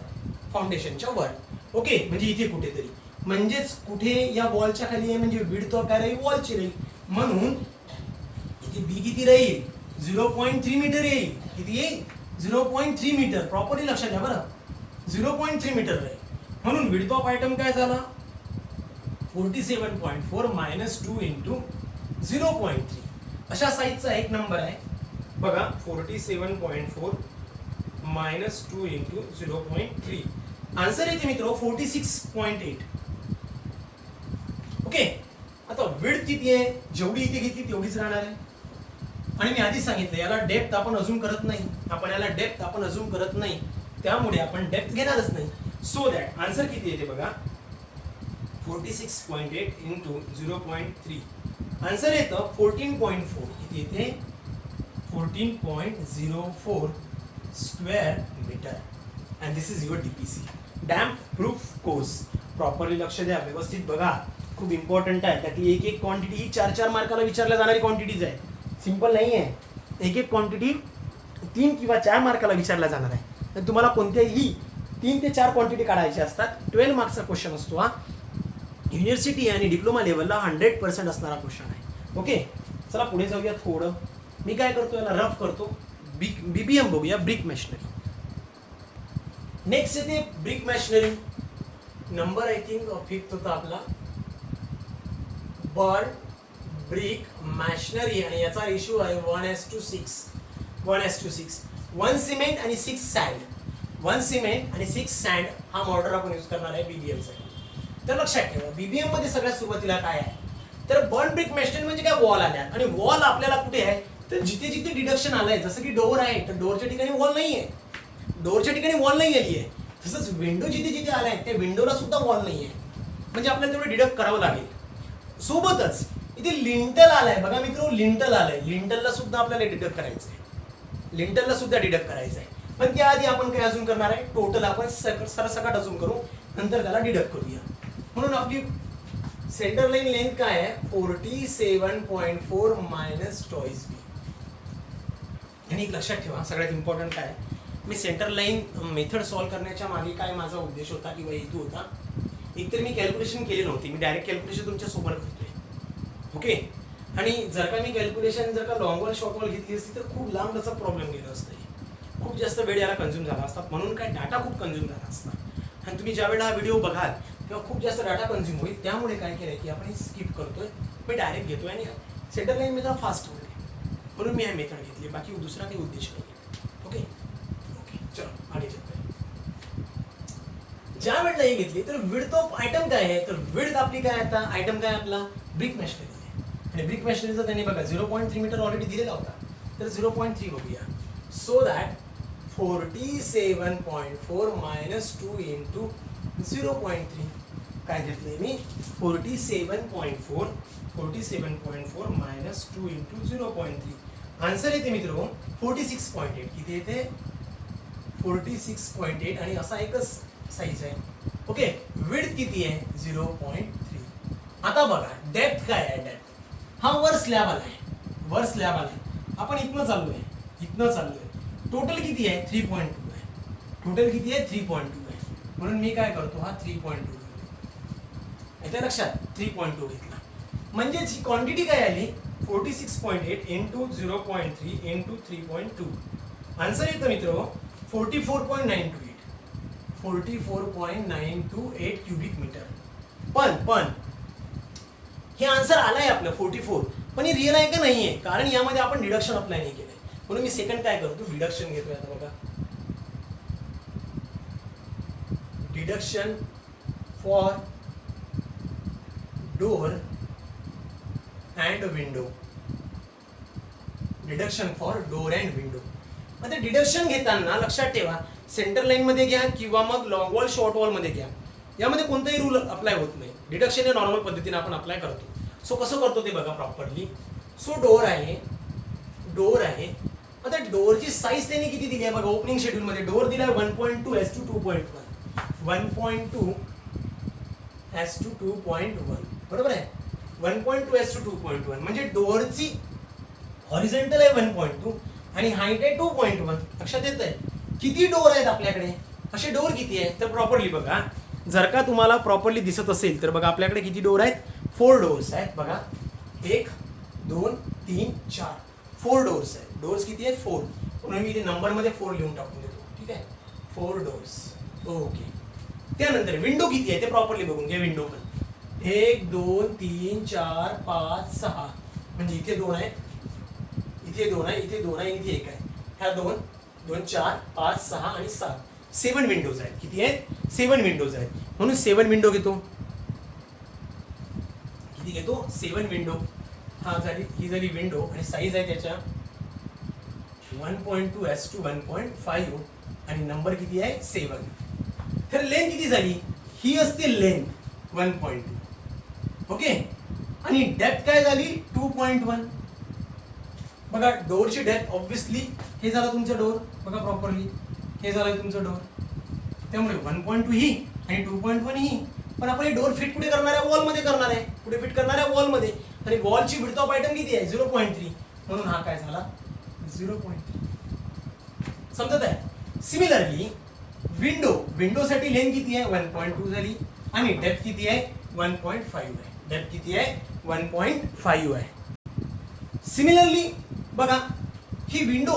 फाउंडेशनच्या वर. ओके, म्हणजे इथे कुठेतरी, म्हणजेच कुठे या वॉलच्या खाली आहे, म्हणजे विड्थ ऑफ काय राहील, वॉलची राहील. म्हणून इथे बी किती राहील, 0.3 मीटर येईल. किती येईल, 0.3 मीटर. प्रॉपरली लक्षात घ्या बरं, 0.3 मीटर राहील. म्हणून विड्थ ऑफ आयटम काय झाला, 47.4 मायनस 2 इंटू 0.3. अशा साईजचा एक नंबर आहे बघा, 47.4 मायनस 2 इंटू 0.3. आन्सर येते मित्र 46.8. ओके, आता विड्थ किती आहे, जेवढी इथे घेतली तेवढीच राहणार आहे. आणि मी आधी सांगितलं, याला डेप्थ आपण अजून करत नाही, त्यामुळे आपण डेप्थ घेणारच नाही. सो दॅट आन्सर किती येते बघा, 46.8 इंटू 0.3. आन्सर येतं 14.4. किती येते, 14.04 square metre. And this is your DPC damp proof course. Properly लक्ष द्या, व्यवस्थित बघा, खूप इम्पॉर्टंट आहे. त्यातली एक एक क्वांटिटी ही 4-4 मार्काला विचारल्या जाणारी क्वांटिटीज आहे. सिंपल नाही आहे, एक एक क्वांटिटी 3 किंवा 4 मार्काला विचारल्या जाणार आहे. तर तुम्हाला कोणत्याही 3 ते 4 क्वांटिटी काढायची असतात. 12 मार्क्सचा क्वेश्चन असतो हा. युनिव्हर्सिटी आणि डिप्लोमा लेवलला 100% असणारा क्वेश्चन आहे. ओके, चला पुढे जाऊया थोडं. मी काय करतो, याला रफ करतो. बीबीएम बघूया, ब्रिक मॅशनरी. नेक्स्ट येते brick masonry. Number I think 5th होता आपला, बर्न ब्रिक मॅशनरी. आणि याचा रेशिओ आहे 1:6. 1 सिमेंट आणि 6 सँड. 1 सिमेंट आणि 6 सँड हा मॉर्टर आपण यूज करणार आहे बीबीएम साठी. तर लक्षात ठेवा, बीबीएम मध्ये सगळ्यात सुरुवातीला काय आहे, तर बर्न ब्रिक मॅशनरी म्हणजे काय, वॉल आल्या. आणि वॉल आपल्याला कुठे आहे, तर जिथे जिथे डिडक्शन आलंय, जसं की डोअर आहे, तर डोअरच्या ठिकाणी वॉल नाही आहे, आली आहे. तसंच विंडो जिथे जिथे आलाय त्या विंडोला सुद्धा वॉल नाही आहे, म्हणजे आपल्याला तेवढं डिडक्ट करावं लागेल. सोबतच इथे लिंटल आलाय बघा मित्र, लिंटल आलाय, लिंटलला सुद्धा आपल्याला डिडक्ट करायचं आहे. पण त्याआधी आपण काय अजून करणार आहे, टोटल आपण सरसकट अजून करू, नंतर त्याला डिडक्ट करूया. म्हणून आपली सेंटर लाईन लेंथ काय आहे, 47.4 मायनस टॉइस बी. आणि एक लक्षात ठेवा, सगळ्यात इम्पॉर्टंट काय, मी सेंटर लाईन मेथड सॉल्व्ह करण्याच्या मागे काय माझा उद्देश होता किंवा हेतू होता, एकतर मी कॅल्क्युलेशन केली नव्हती, मी डायरेक्ट कॅल्क्युलेशन तुमच्या सोबत करतोय. ओके, आणि जर का मी calculation long wall short wall घेतली असती तर खूप लांब त्याचा प्रॉब्लेम गेला असता, खूप जास्त वेळ याला कंझ्युम झाला असता. म्हणून काय, डाटा खूप कंझ्युम झाला असता. आणि तुम्ही ज्या वेळेला हा व्हिडिओ बघाल तेव्हा खूप जास्त डाटा कंझ्युम होईल. त्यामुळे काय केलंय की आपण स्किप करतोय, मी डायरेक्ट घेतोय आणि सेंटर लाईन मेथड फास्ट होईल म्हणून मी हा मेथड घेतली, बाकी दुसरा काही उद्देश नाही. ओके, चलो आगे चलते हैं. ज्या वेळेला हे घेतली तर विड्थ ऑफ आयटम काय आहे, तर विड्थ आपली काय आता, आयटम काय आपला, ब्रिक मॅशनरी आहे. आणि ब्रिक मॅशनरीचा त्यांनी बघा 0.3 मीटर ऑलरेडी दिलेला होता, तर 0.3 बघूया. So that 47.4 minus 2 into 0.3. काय घेतलंय मी, 47.4 मायनस 2 इंटू 0.3. आन्सर येते मित्र 46.8. किती येते, 46.8. आणि असा एकच साईज आहे. ओके, विड्थ किती आहे, 0.3. आता बघा डेप्थ काय आहे, डेप्थ हा वर स्लॅब आलाय, आपण इथनं चाललोय. टोटल किती आहे, 3.2 आहे. म्हणून मी काय करतो, हा 3.2 येत्या लक्षात, 3.2 घेतला. म्हणजेच ही क्वांटिटी काय आली, 46.8 इंटू 0.3 इंटू 3.2. आन्सर येतं मित्र 44.928 क्युबिक मीटर. पण हे आन्सर आलाय आपलं 44, पण हे रिअल आहे का नाही आहे, कारण यामध्ये आपण डिडक्शन अप्लाय नाही केलंय. म्हणून मी सेकंड काय करतो, डिडक्शन घेतोय. आता बघा, deduction for door and window. Deduction for door and window. आता डिडक्शन घेताना लक्षात ठेवा, सेंटर लाईन मध्ये घ्या किंवा मग लॉंग वॉल शॉर्ट वॉल मध्ये घ्या, यामध्ये कोणताही रूल अप्लाय होत नाही. डिडक्शन हे नॉर्मल पद्धतीने आपण अप्लाय करतो. सो कसं करतो ते बघा प्रॉपरली. सो डोर आहे, डोर आहे. आता डोरची साईज त्यांनी किती दिली आहे बघा, ओपनिंग शेड्यूल मध्ये डोर दिलाय 1.2:2.1. 1.2:2.1 बरोबर आहे. 1.2:2.1 म्हणजे डोअरची हॉरिझॉन्टल आहे 1.2 आणि हाईट आहे 2.1. लक्षात येत आहे. किती डोर आहेत आपल्याकडे, असे डोर किती आहेत तर प्रॉपरली बघा. जर का तुम्हाला प्रॉपरली दिसत असेल तर बघा, आपल्याकडे किती डोर आहेत, 4 डोर्स आहेत बघा. 1 2 3 4 4 डोर्स आहेत. डोर्स किती आहेत, 4. म्हणून मी इथे नंबरमध्ये 4 लिहून टाकून देतो. ठीक आहे, 4 डोर्स. ओके. त्यानंतर विंडो किती आहे ते प्रॉपरली बघून घ्या. विंडो पण 1 2 3 4 5 6 म्हणजे इथे 2 आहे, इथे 2 आहे, इथे 2 आहे, इथे 1 आहे. ह्या 2 2 4 5 6 आणि 7 7 विंडोज आहेत. किती आहेत, 7 विंडोज आहेत. म्हणून 7 विंडो घेतो. किती घेतो, 7 विंडो. हा झाली, ही झाली विंडो आणि साईज आहे त्याच्या 1.2:1.5 आणि नंबर किती आहे 7. तर लेंथ किती झाली, ही असते लेंथ 1.2. ओके. आणि डेप्थ काय झाली 2.1. बघा डोरची डेप्थ ऑब्विसली, हे झालं तुमचं डोर बघा प्रॉपरली, हे झालं तुमचं डोर. त्यामुळे 1.2 ही आणि 2.1 ही. पण आपण हे डोर फिट कुठे करणार आहे, वॉलमध्ये करणार आहे. कुठे फिट करणार आहे, वॉलमध्ये. आणि वॉलची विड्थ ऑफ आयटम किती आहे 0.3. म्हणून हा काय झाला 0.3. समजत आहे. सिमिलरली विंडो, विंडोसाठी लेंथ किती आहे 1.2 झाली आणि डेप्थ किती आहे 1.5 आहे. डेप्थ किती आहे 1.5 आहे. सिमिलरली बघा, ही विंडो,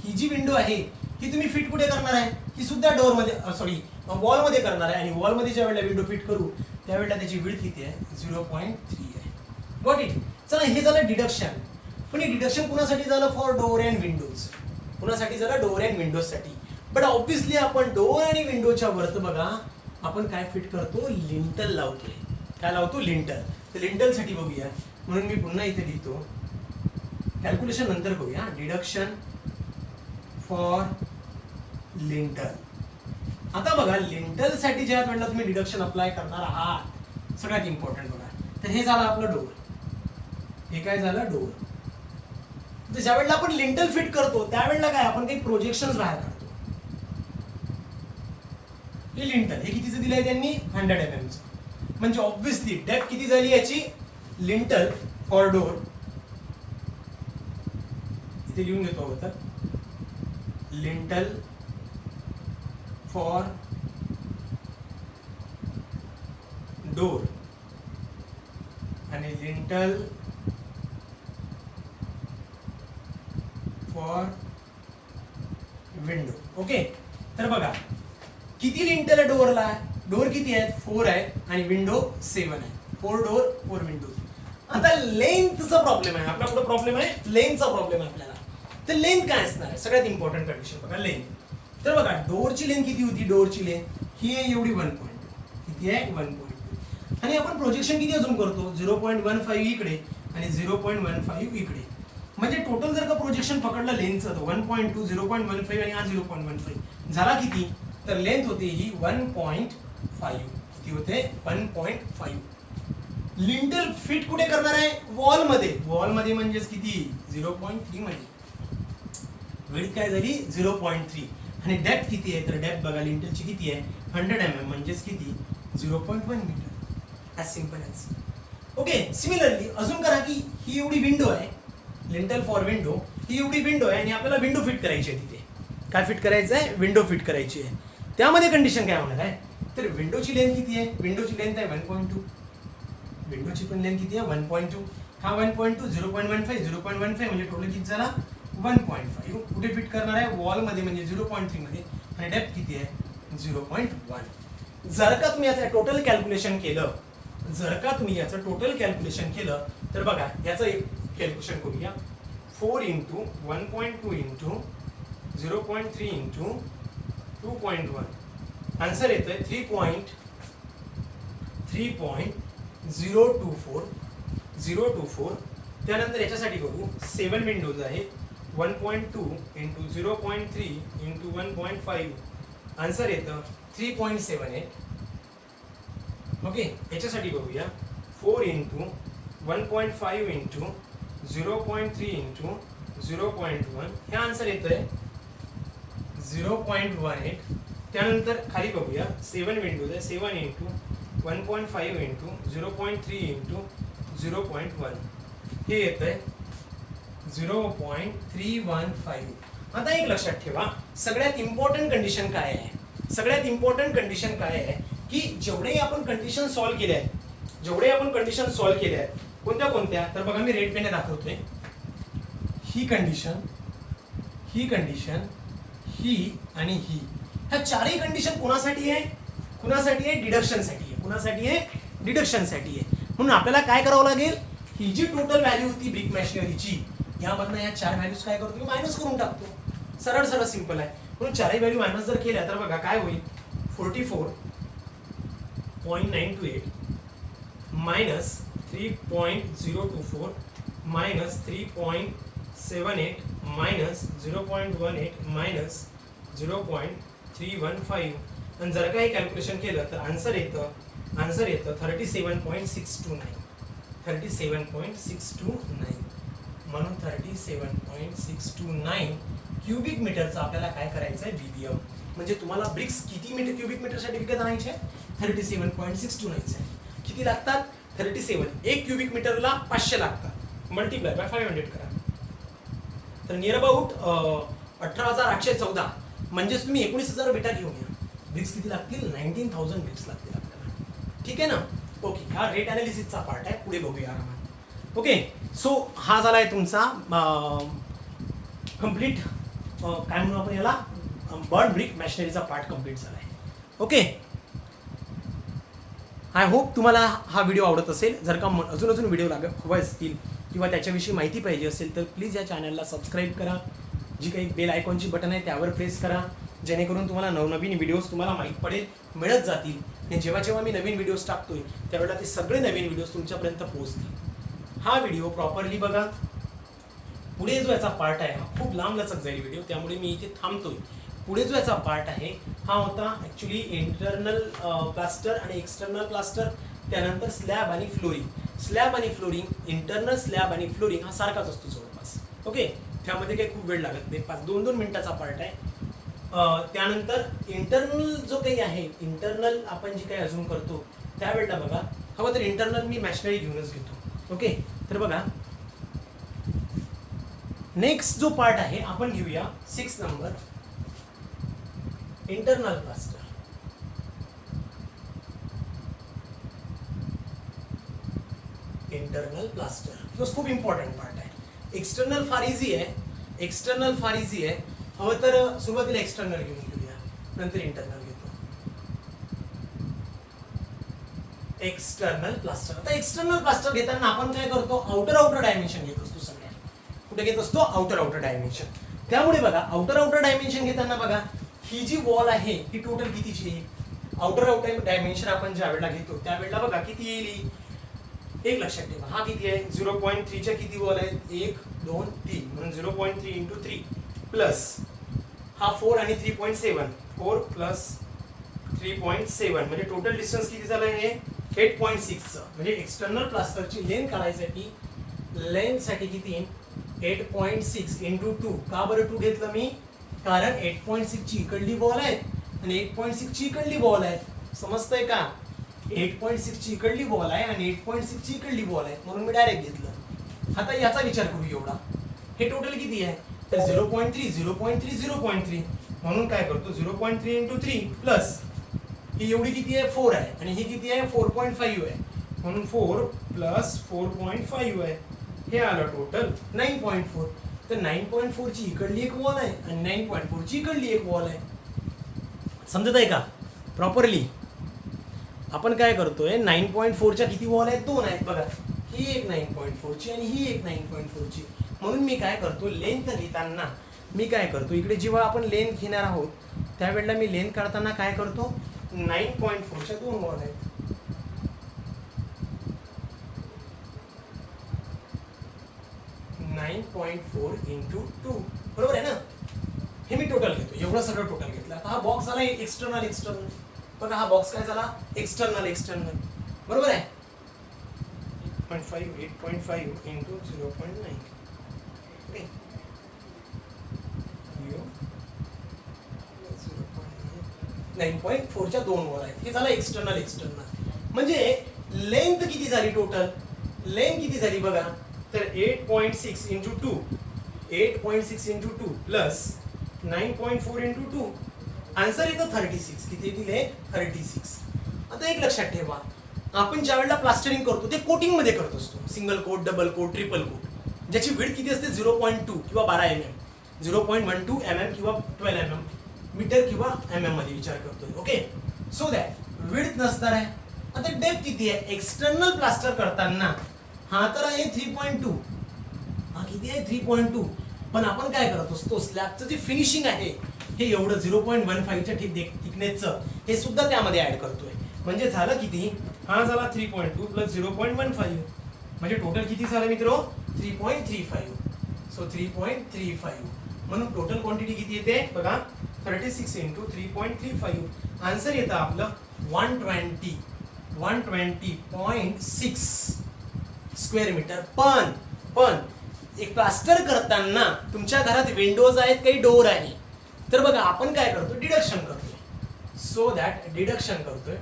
ही जी विंडो आहे ही तुम्ही फिट कुठे करणार आहे, ही सुद्धा डोअरमध्ये सॉरी वॉलमध्ये करणार आहे. आणि वॉलमध्ये ज्या वेळेला विंडो फिट करू त्यावेळेला त्याची विड्थ किती आहे 0.3 आहे. Got it. चला, हे झालं डिडक्शन. पण हे डिडक्शन कुणासाठी झालं, फॉर डोअर अँड विंडोज. कुणासाठी झालं, डोअर अँड विंडोजसाठी. बट ऑब्विसली आपण डोअर आणि विंडोच्या वरत बघा आपण काय फिट करतो, लिंटल लावतोय. काय लावतो, लिंटल. तर लिंटलसाठी बघूया. म्हणून मी पुन्हा इथे लिहितो, कॅल्क्युलेशन नंतर बघूया. Deduction for lintel. आता बघा, लिंटलसाठी ज्या वेळेला तुम्ही डिडक्शन अप्लाय करणार आहात, सगळ्यात इम्पॉर्टंट बघा. तर हे झालं आपलं डोर, हे काय झालं डोर. तर ज्या वेळेला आपण लिंटल फिट करतो त्यावेळेला काय आपण काही प्रोजेक्शन्स बाहेर काढतो. हे लिंटल हे कितीचं दिलंय त्यांनी 100 mm चं. म्हणजे ऑब्विसली डेप्थ किती झाली याची, लिंटल फॉर डोर इथे लिहून घेतो होतं, लिंटल फॉर डोर आणि लिंटल फॉर विंडो. ओके. तर बघा किती लिंटल आहे डोअरला, डोर किती आहेत 4 आहेत आणि विंडो 7 आहे. 4 डोर 4 विंडोज. आता लेंथचा प्रॉब्लेम आहे आपला, पुढे प्रॉब्लेम आहे लेंथचा प्रॉब्लेम आहे आपल्याला. तर लेंथ काय असणार आहे, सगळ्यात इम्पॉर्टंट कंडिशन बघा लेंथ. तर बघा डोरची लेंथ किती होती, डोरची लेंथ ही आहे एवढी 1.2. किती आहे 1.2. आणि आपण प्रोजेक्शन किती अजून करतो 0.15 इकडे आणि 0.15 इकडे. म्हणजे टोटल जर का प्रोजेक्शन पकडलं लेंथचं तर 1.2 0.15 आणि हा 0.15 झाला किती, तर लेंथ होते ही 1.5. किती होते 1.5. लिंटल फिट कुठे करणार आहे, वॉलमध्ये. वॉलमध्ये म्हणजेच किती 0.3 मध्ये. विड्थ काय झाली 0.3 आणि डेप्थ किती आहे, तर डेप्थ बघा लिंटलची किती आहे 100 mm म्हणजेच किती 0.1 metre. As simple as. Okay. Similarly अजून करा की ही एवढी विंडो आहे, लिंटल फॉर विंडो, ही एवढी विंडो आहे आणि आपल्याला विंडो फिट करायची आहे. तिथे काय फिट करायचं आहे, विंडो फिट करायची आहे. त्यामध्ये कंडिशन काय होणार आहे, तर विंडोची लेंथ किती आहे, विंडोची लेंथ आहे 1.2. विंडोची पण लेंथ किती आहे 1.2. हा 1.2 0.15 0.15 म्हणजे टोटल किती झाला 1.5. कुठे फिट करणार आहे, वॉलमध्ये म्हणजे 0.3 मध्ये. आणि डेप्थ किती आहे 0.1. जर का तुम्ही याचं टोटल कॅल्क्युलेशन केलं जर का तुम्ही याचं टोटल कॅल्क्युलेशन केलं तर बघा याचं एक कॅल्क्युलेशन करूया. 4 इंटू 1.2 इंटू 0.3 इंटू 2.1 आन्सर येतोय 3.024. त्यानंतर याच्यासाठी बघू 7 विंडोज आहेत. 1.2 इंटू 0.3 इंटू 1.5 आन्सर येतं 3.78. ओके, याच्यासाठी बघूया 4 इंटू 1.5 इंटू 0.3 इंटू 0.1 हे आन्सर येतोय 0.18. त्यानंतर खाली बघूया 7 विंडोज आहे. 7 इंटू 1.5 इंटू 0.3 इंटू 0.1 हे येतंय 0.315. आता एक लक्षात ठेवा, सगळ्यात इम्पॉर्टंट कंडिशन काय आहे? सगळ्यात इम्पॉर्टंट कंडिशन काय आहे की जेवढे आपण कंडिशन सॉल्व्ह केले आहेत, कोणत्या कोणत्या, तर बघा मी रेड पेनने दाखवतोय. ही कंडिशन, ही आणि ही, ह्या चारही कंडिशन कोणासाठी आहे? डिडक्शनसाठी आहे. म्हणून आपल्याला काय करावं लागेल? ही जी टोटल व्हॅल्यू होती ब्रिक मॅशिनरीची, यामधनं या चार व्हॅल्यूज काय करतो? मायनस करून टाकतो. सरळ सिंपल आहे. म्हणून चारही व्हॅल्यू मायनस जर केल्या तर बघा काय होईल? 44.928 मायनस 3.024 मायनस 3.78 मायनस 0.18 मायनस 0.315. आणि जर का हे कॅल्क्युलेशन केलं तर आन्सर येतं 37.629. म्हणून 37.629 क्युबिक मीटरचं आपल्याला काय करायचं आहे? बीबीएम. म्हणजे तुम्हाला ब्रिक्स किती मीटर क्युबिक मीटरसाठी विकत आणायचे? 37.629 आहे. किती लागतात? 37. एक क्युबिक मीटरला 500 लागतात. मल्टिप्लाय बाय 500 करा. तर नियर अबाउट 18,814 म्हणजेच तुम्ही 19,000 बेटा घेऊन या. ब्रिक्स किती लागतील? 19,000 ब्रिक्स लागतील आपल्याला. ठीक आहे ना? ओके, हा रेट अनालिसिसचा पार्ट आहे. पुढे बघूया आरामात. ओके, सो हा झाला आहे तुमचा कम्प्लीट काय म्हणू आपण याला, बर्ड ब्रिक मॅशिनरीचा पार्ट कम्प्लीट झाला आहे. ओके, आय होप तुम्हाला हा व्हिडिओ आवडत असेल. जर का अजून व्हिडिओ हवे असतील किंवा त्याच्याविषयी माहिती पाहिजे असेल तर प्लीज या चॅनलला सबस्क्राईब करा. जी काही बेल आयकॉनची बटन आहे त्यावर प्रेस करा, जेणेकरून तुम्हाला नवनवीन व्हिडिओज तुम्हाला मिळत जातील. आणि जेव्हा मी नवीन व्हिडिओज टाकतोय त्यावेळेला ते सगळे नवीन व्हिडिओज तुमच्यापर्यंत पोहोचतील. हा व्हिडिओ प्रॉपरली बघा. पुढे जो याचा पार्ट आहे हा खूप लांब लचक जाईल व्हिडिओ, त्यामुळे मी इथे थांबतोय. पुढे जो याचा पार्ट आहे हा होता ॲक्च्युली इंटरनल प्लास्टर आणि एक्सटर्नल प्लास्टर, त्यानंतर स्लॅब आणि फ्लोरिंग. इंटरनल स्लॅब आणि फ्लोरिंग हा सारखाच असतो जवळपास. ओके, त्यामध्ये काही खूप वेळ लागत नाही, 2-2 मिनिटाचा पार्ट आहे. त्यानंतर इंटरनल जो काही आहे, इंटरनल आपण जी काही अजून करतो त्यावेळेला बघा, हवं तर इंटरनल मी मॅशिनरी घेऊनच घेतो. ओके, तर बघा नेक्स्ट जो पार्ट आहे आपण घेऊया 6 नंबर, इंटरनल प्लास्टर. तो खूप इम्पॉर्टंट पार्ट आहे. एक्सटर्नल फार इझी आहे. हवं तर सुरुवातीला एक्सटर्नल घेऊन घेऊया, नंतर इंटरनल घेतो. External plaster. आता एक्सटर्नल प्लास्टर घेताना आपण काय करतो? आउटर डायमेन्शन घेत असतो. सगळ्यात कुठे घेत असतो? Outer dimension. त्यामुळे बघा आउटर डायमेन्शन घेताना बघा ही जी वॉल आहे ही टोटल कितीची आहे? आउटर डायमेन्शन आपण ज्या वेळेला घेतो त्यावेळेला बघा किती येईल? एक लक्षात ठेवा, हा किती आहे? 0.3च्या किती वॉल आहेत? 1, 2, 3. म्हणून 0.3 इंटू 3 प्लस हा 4 आणि 3.7. 4 प्लस 3.7 म्हणजे टोटल डिस्टन्स किती झालं हे? 8.6. म्हणजे एक्सटर्नल प्लास्टरची लेंथ काढायसाठी लेंथसाठी किती? 8.6 इंटू 2. का बरं 2 घेतलं मी? कारण 8.6 ची इकडली वॉल आहे आणि 8.6 ची इकडली वॉल आहे. समजतंय का? 8.6 ची इकडली वॉल आहे आणि 8.6 ची इकडली वॉल आहे, म्हणून मी डायरेक्ट घेतलं. आता याचा विचार करू. एवढा हे टोटल किती आहे? तर 0.3 म्हणून काय करतो? 0.3 इंटू 3 प्लस ही एवढी किती आहे? 4 आहे आणि ही किती आहे? 4.5 आहे. म्हणून 4 प्लस 4.5 आहे. हे आलं टोटल 9.4. तर 9.4 ची इकडली एक वॉल आहे आणि 9.4 ची इकडली एक वॉल आहे. समजत आहे का प्रॉपरली? आपण काय करतोय 9.4च्या किती वॉल आहेत? 2 आहेत बघा. ही एक 9.4ची आणि ही एक 9.4ची. म्हणून मी काय करतो, लेंथ लिहिताना मी काय करतो, इकडे जेव्हा आपण लेंथ घेणार आहोत त्यावेळेला मी लेंथ काढताना काय करतो, 9.4च्या 2 वॉल आहेत. (9.4 × 2) बरोबर आहे ना. हे मी टोटल घेतो, एवढं सगळं टोटल घेतलं. आता हा बॉक्स झाला एक्सटर्नल. बघा हा बॉक्स काय झाला, एक्सटर्नल. बरोबर आहे. 8.5 × 0.9. ओके. 9.4च्या 2 वॉल आहेत. हे झालं एक्सटर्नल. म्हणजे लेंथ किती झाली टोटल? लेंथ किती झाली बघा, तर 8.6 × 2 प्लस 9.4 × 2. आन्सर येतं 36. किती दिले? 36. आता एक लक्षात ठेवा, आपण ज्या वेळेला प्लास्टरिंग करतो ते कोटिंग मध्ये करत असतो. Single coat, double coat, triple coat, ज्याची विड्थ किती असते 0.2 किंवा 12 mm, 0.12 mm किंवा 12 mm, मीटर किंवा mm मध्ये विचार करतोय. ओके. सो दॅट विड्थ नसणार आहे. आता डेप्थ किती आहे? एक्सटर्नल प्लास्टर करताना हा तर आहे 3.2, हा किती आहे 3.2. पण आपण काय करत असतो, स्लॅबचं जे फिनिशिंग आहे हे एवढं 0.15च्या थिकनेसचं हे सुद्धा त्यामध्ये ऍड करतोय. म्हणजे झालं किती, हा झाला 3.2 प्लस 0.15, म्हणजे टोटल किती झालं मित्रो? 3.35. सो 3.35. म्हणून टोटल क्वांटिटी किती येते बघा, 36 × 3.35. आन्सर येतं आपलं 120.6 स्क्वेअर मीटर. पण एक प्लास्टर करताना तुमच्या घरात विंडोज आहेत, काही डोर आहे, तर बघा आपण काय करतो, डिडक्शन करतोय. सो दॅट डिडक्शन करतोय.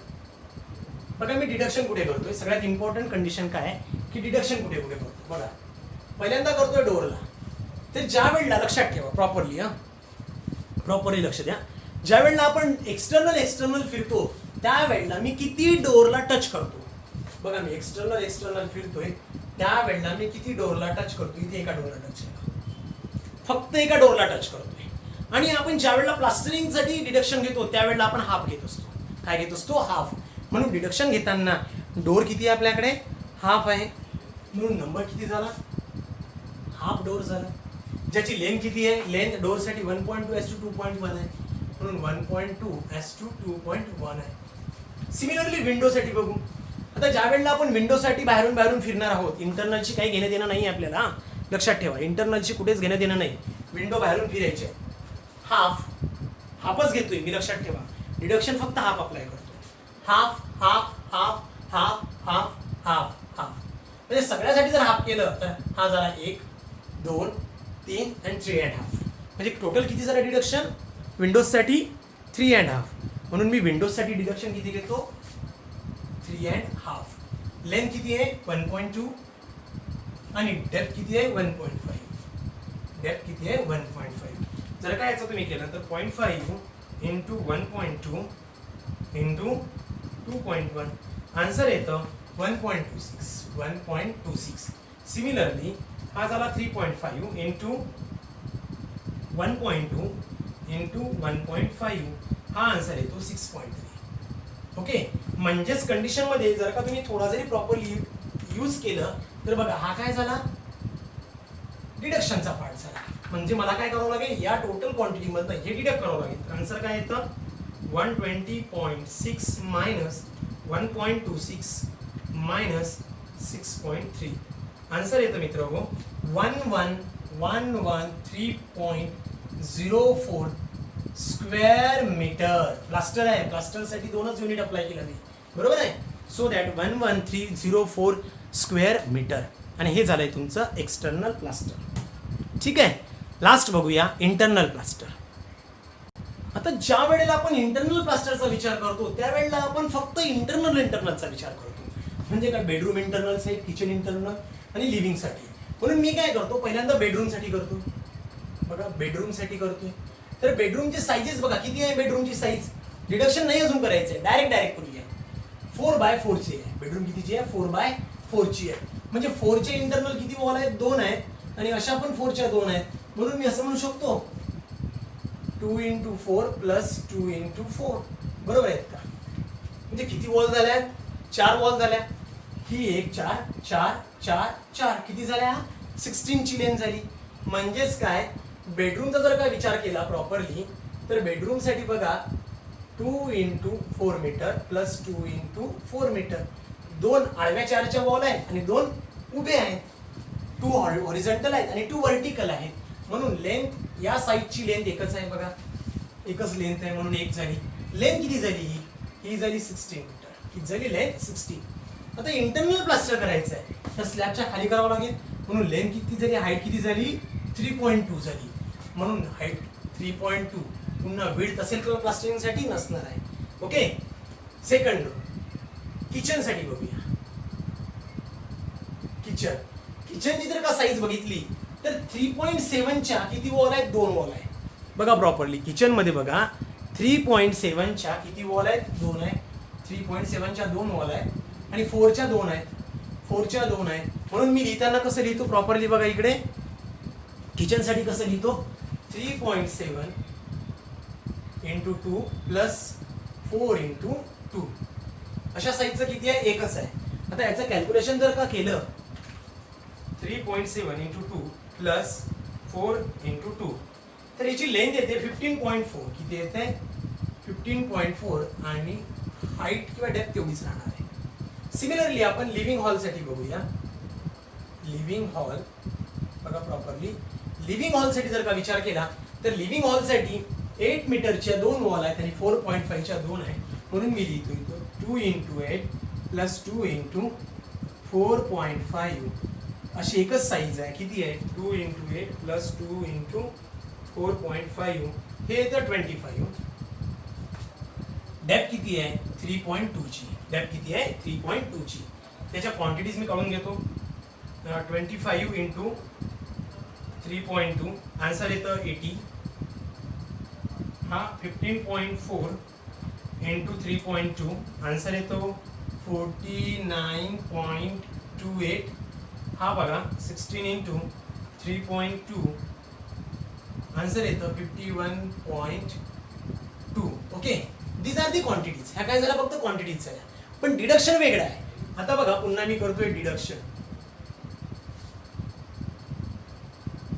बघा मी डिडक्शन कुठे करतोय, सगळ्यात इम्पॉर्टंट कंडिशन काय आहे की डिडक्शन कुठे करतो. बघा पहिल्यांदा करतोय डोरला. तर ज्या वेळेला लक्षात ठेवा, प्रॉपरली लक्ष द्या, ज्या वेळेला आपण एक्सटर्नल फिरतो त्यावेळेला मी किती डोरला टच करतो. बघा मी एक्सटर्नल फिरतोय त्यावेळेला मी किती डोरला टच करतो, इथे एका डोरला टच केला, फक्त एका डोरला टच करतोय. आणि आपण ज्या वेळेला प्लास्टरिंगसाठी डिडक्शन घेतो त्यावेळेला आपण हाफ घेत असतो. काय घेत असतो? हाफ. म्हणून डिडक्शन घेताना डोर किती आहे आपल्याकडे? हाफ आहे. म्हणून नंबर किती झाला? हाफ डोर झाला. ज्याची लेंथ किती आहे? लेंथ डोरसाठी 1.2:2.1 आहे, म्हणून 1.2:2.1 आहे. सिमिलरली विंडोसाठी बघू. आता ज्या वेळेला आपण विंडोसाठी बाहेरून फिरणार आहोत, इंटरनलची काही घेणं देणं नाही आपल्याला. लक्षात ठेवा, इंटरनलची कुठेच घेणं देणं नाही. विंडो बाहेरून फिरायचे, हाफच घेतोय मी. लक्षात ठेवा, डिडक्शन फक्त हाफ अप्लाय करतो. हाफ. म्हणजे सगळ्यासाठी जर हाफ केलं तर हा झाला 1, 2, 3 आणि 3.5. म्हणजे टोटल किती झालं डिडक्शन विंडोजसाठी? 3.5. म्हणून मी विंडोजसाठी डिडक्शन किती घेतो? 3.5. लेंथ किती आहे? 1.2 आणि डेप्थ किती आहे? 1.5. डेप्थ किती आहे? 1.5. जर काय याचं तुम्ही केलं तर 0.5 × 1.2 × 2.1. आन्सर येतं 1.26. सिमिलरली हा झाला 3.5 × 1.2 × 1.5. हा आन्सर येतो 6.3. ओके. म्हणजेच कंडिशनमध्ये जर का तुम्ही थोडा जरी प्रॉपरली यूज केलं तर बघा हा काय झाला? डिडक्शनचा पार्ट झाला. म्हणजे मला काय करावं लागेल, या टोटल क्वांटिटीमधनं हे डिडक्ट करावं लागेल. आन्सर काय येतं? 120.6 मायनस 1.26 मायनस 6.3. आन्सर येतं मित्रांनो 1113.04 स्क्वेअर मीटर. प्लास्टर आहे, प्लास्टरसाठी 2च युनिट अप्लाय केला मी, बरोबर आहे. So that 111304 square metre. आणि हे झालंय तुमचं एक्सटर्नल प्लास्टर. ठीक आहे. लास्ट बघूया इंटरनल प्लास्टर. आता ज्या वेळेला आपण इंटरनल प्लास्टरचा विचार करतो त्यावेळेला आपण फक्त इंटरनलचा विचार करतो. म्हणजे काय, bedroom internal side, kitchen internal आणि लिव्हिंगसाठी. म्हणून मी काय करतो, पहिल्यांदा बेडरूमसाठी करतो. बघा बेडरूमसाठी करतोय तर बेडरूमची साईजेस बघा किती आहे. बेडरूमची साईज डिडक्शन नाही अजून करायचंय, डायरेक्ट करूया. 4x4 ची आहे बेडरूम. कितीची आहे? 4x4 ची आहे. म्हणजे 4चे इंटरनल किती वॉल आहेत? 2 आहेत. आणि अशा पण 4च्या 2 आहेत. म्हणून मी असं म्हणू शकतो 2 × 4 + 2 × 4. बरोबर आहेत का? म्हणजे किती वॉल झाल्या? 4 वॉल झाल्या. ही एक 4 4 4 4 किती झाल्या? 16 ची लेंथ झाली. म्हणजेच काय, बेडरूमचा जर का विचार केला प्रॉपरली तर बेडरूमसाठी बघा 2 × 4 मीटर प्लस 2 × 4 मीटर. 2 आडव्या 4च्या वॉल आहेत आणि 2 उभे आहेत. 2 हॉरिझॉन्टल आहेत आणि 2 व्हर्टिकल आहेत. म्हणून लेंथ या साईडची लेंथ एकच आहे बघा, एकच लेंथ आहे म्हणून एक झाली. लेंथ किती झाली? ही झाली 16 मीटर. किती झाली लेंथ? 16. आता इंटरनल प्लास्टर करायचं आहे तर स्लॅबच्या खाली करावं लागेल. म्हणून लेंथ किती झाली? हाईट किती झाली? 3.2 झाली. म्हणून हाईट 3.2. पुन्हा विड्थ असेल तर प्लास्टरिंगसाठी नसणार आहे. ओके. सेकंड किचनसाठी बघूया. किचनची जर का साईज बघितली तर 3.7च्या किती वॉल आहेत? 2 वॉल आहे. बघा प्रॉपरली किचनमध्ये बघा 3.7च्या किती वॉल आहेत? 2 आहे. 3.7च्या 2 वॉल आहेत आणि 4च्या 2 आहेत. 4च्या 2 आहेत. म्हणून मी लिहिताना कसं लिहितो प्रॉपरली बघा इकडे किचनसाठी कसं लिहितो? 3.7 × 2 प्लस 4 × 2. अशा साईजचं किती आहे? एकच आहे. आता याचं कॅल्क्युलेशन जर का केलं 3.7 × 2 प्लस 4 × 2 तर याची लेंथ येते 15.4. किती येते? 15.4 आणि हाईट किंवा डेप्थ तेवढीच राहणार आहे. सिमिलरली आपण लिव्हिंग हॉलसाठी बघूया. लिव्हिंग हॉल बघा प्रॉपरली. लिव्हिंग हॉलसाठी जर का विचार केला तर लिव्हिंग हॉलसाठी 8 मीटरच्या 2 वॉल आहेत आणि 4.5च्या 2 आहेत. म्हणून मी लिहितो 2 × 8 प्लस 2 × 4.5 अशी एकच साईज आहे. किती आहे? 2 × 8 प्लस 2 × 4.5 हे येतं 25. डेप्थ किती आहे? 3.2ची. डेप्थ किती आहे? 3.2ची. त्याच्या क्वांटिटीज मी काढून घेतो. 25 × 3.2 आन्सर येतं 80. हा 15.4 × 3.2 आन्सर येतो 49.28. हा बघा 16 × 3.2 आन्सर येतं 51.2. Okay. These are the quantities. ह्या काय झाल्या? फक्त क्वांटिटीज झाल्या. पण डिडक्शन वेगळं आहे. आता बघा पुन्हा मी करतोय डिडक्शन.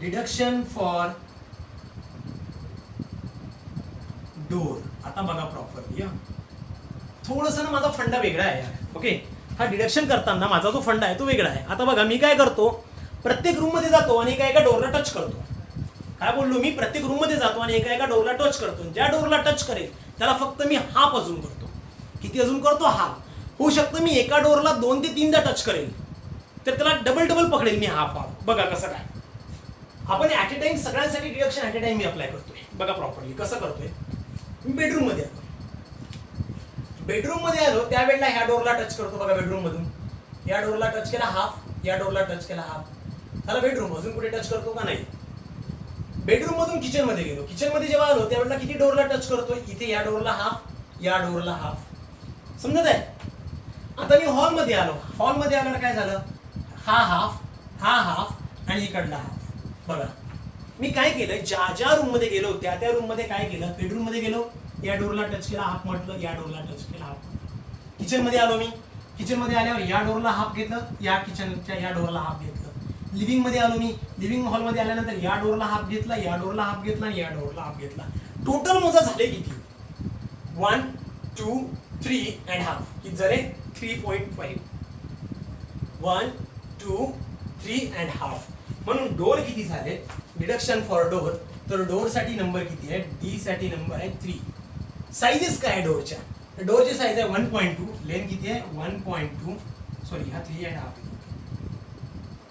Deduction for door. आता बघा प्रॉपरली थोडंसं ना माझा फंडा वेगळा आहे. ओके. हा डिडक्शन करताना माझा जो फंडा आहे तो वेगळा आहे. आता बघा मी काय करतो, प्रत्येक रूम मध्ये जातो आणि एका डोरला टच करतो. काय बोललो मी? प्रत्येक रूम मध्ये जातो आणि एका डोरला टच करतो. ज्या डोरला टच करेल त्याला फक्त मी हाफ अजून करतो. किती अजून करतो? हाफ. होऊ शकतं मी एका डोरला 2 ते 3दा टच करेल तर त्याला डबल पकडेल मी हाफ. बघा कसं काय आपण ॲट ए टाइम सगळ्यांसाठी deduction at a time me apply करतोय. बघा प्रॉपरली कसं करतोय. मी बेडरूम मध्ये आलो त्यावेळेला ह्या डोरला टच करतो. बघा बेडरूम मधून या डोरला टच केला हाफ, या डोरला टच केला हाफ. त्याला बेडरूम अजून कुठे टच करतो का? नाही. बेडरूम मधून किचन मध्ये गेलो. किचन मध्ये जेव्हा आलो त्यावेळेला किती डोरला टच करतोय? इथे या डोरला हाफ, या डोरला हाफ. समजत आहे? आता मी हॉलमध्ये आलो. हॉलमध्ये आल्यावर काय झालं? हा हाफ आणि इकडला हाफ. बघा मी काय केलं, ज्या रूम मध्ये गेलो त्या रूम मध्ये काय केलं, बेडरूम मध्ये गेलो, या डोरला टच केला हाफ म्हटलं, या डोरला टच केला हाफ. किचन मध्ये आलो मी, किचन मध्ये आल्यावर या डोरला हाफ घेतलं, या किचनच्या या डोरला हाफ घेतलं. लिव्हिंग मध्ये आलो मी, लिव्हिंग हॉल मध्ये आल्यानंतर या डोरला हाफ घेतला, या डोरला हाफ घेतला आणि या डोरला हाफ घेतला. टोटल मोजा झाले किती? 1 2 3 अँड हाफ. किती झाले? 3.5. 1 2 3 अँड हाफ. म्हणून डोर किती झाले? Deduction for door. तर डोर साठी नंबर किती आहे? डी साठी नंबर आहे 3. साइजेस काय आहे डोरच्या? डोरची साईज आहे 1.2. लेंथ किती आहे? 1.2. सॉरी हा 3 अँड हाफ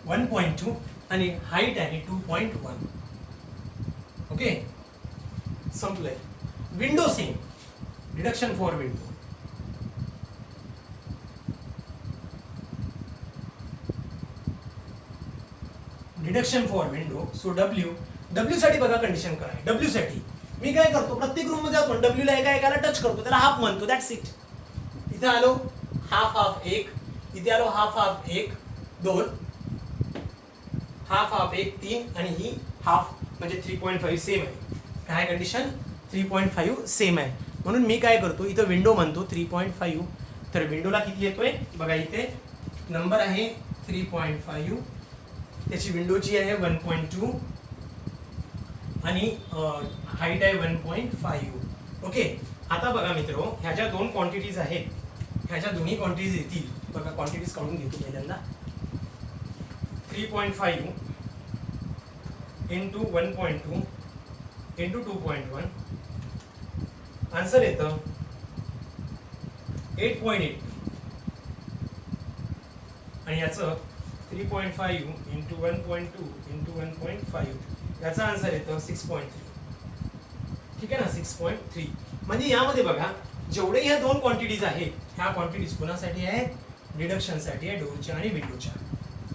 1.2 आणि हाईट आहे 2.1. ओके संपलंय. Window same. Deduction for window. Deduction for window. So W साठी बघा कंडिशन काय आहे. डब्ल्यू साठी मी काय करतो, प्रत्येक रूम मध्ये जातो डब्ल्यूला एकाला टच करतो, त्याला हाफ म्हणतो. That's it. इथे आलो हाफ 1, इथे आलो हाफ 1 2, हाफ 1 3 आणि ही हाफ म्हणजे 3.5 सेम आहे. काय कंडिशन? 3.5 सेम आहे. म्हणून मी काय करतो इथं विंडो म्हणतो 3.5. तर विंडोला किती येतोय बघा, इथे नंबर आहे 3.5, त्याची विंडोची आहे 1.2 आणि हाईट आहे 1.5. ओके. आता बघा मित्र, ह्या ज्या दोन क्वांटिटीज आहेत, ह्या ज्या दोन्ही क्वांटिटीज येतील बघा, क्वांटिटीज काढून घेतो पहिल्यांदा. 3.5 इंटू 1.2 इंटू 2.1 आन्सर येतं 8.8 आणि याचं 3.5 इंटू 1.2 इंटू 1.5 याचा आन्सर येतं 6.3. ठीक आहे ना, 6.3. म्हणजे यामध्ये बघा जेवढे ह्या दोन क्वांटिटीज आहेत, ह्या क्वांटिटीज कोणासाठी आहेत, डिडक्शनसाठी आहे, डोरच्या आणि विंडोच्या.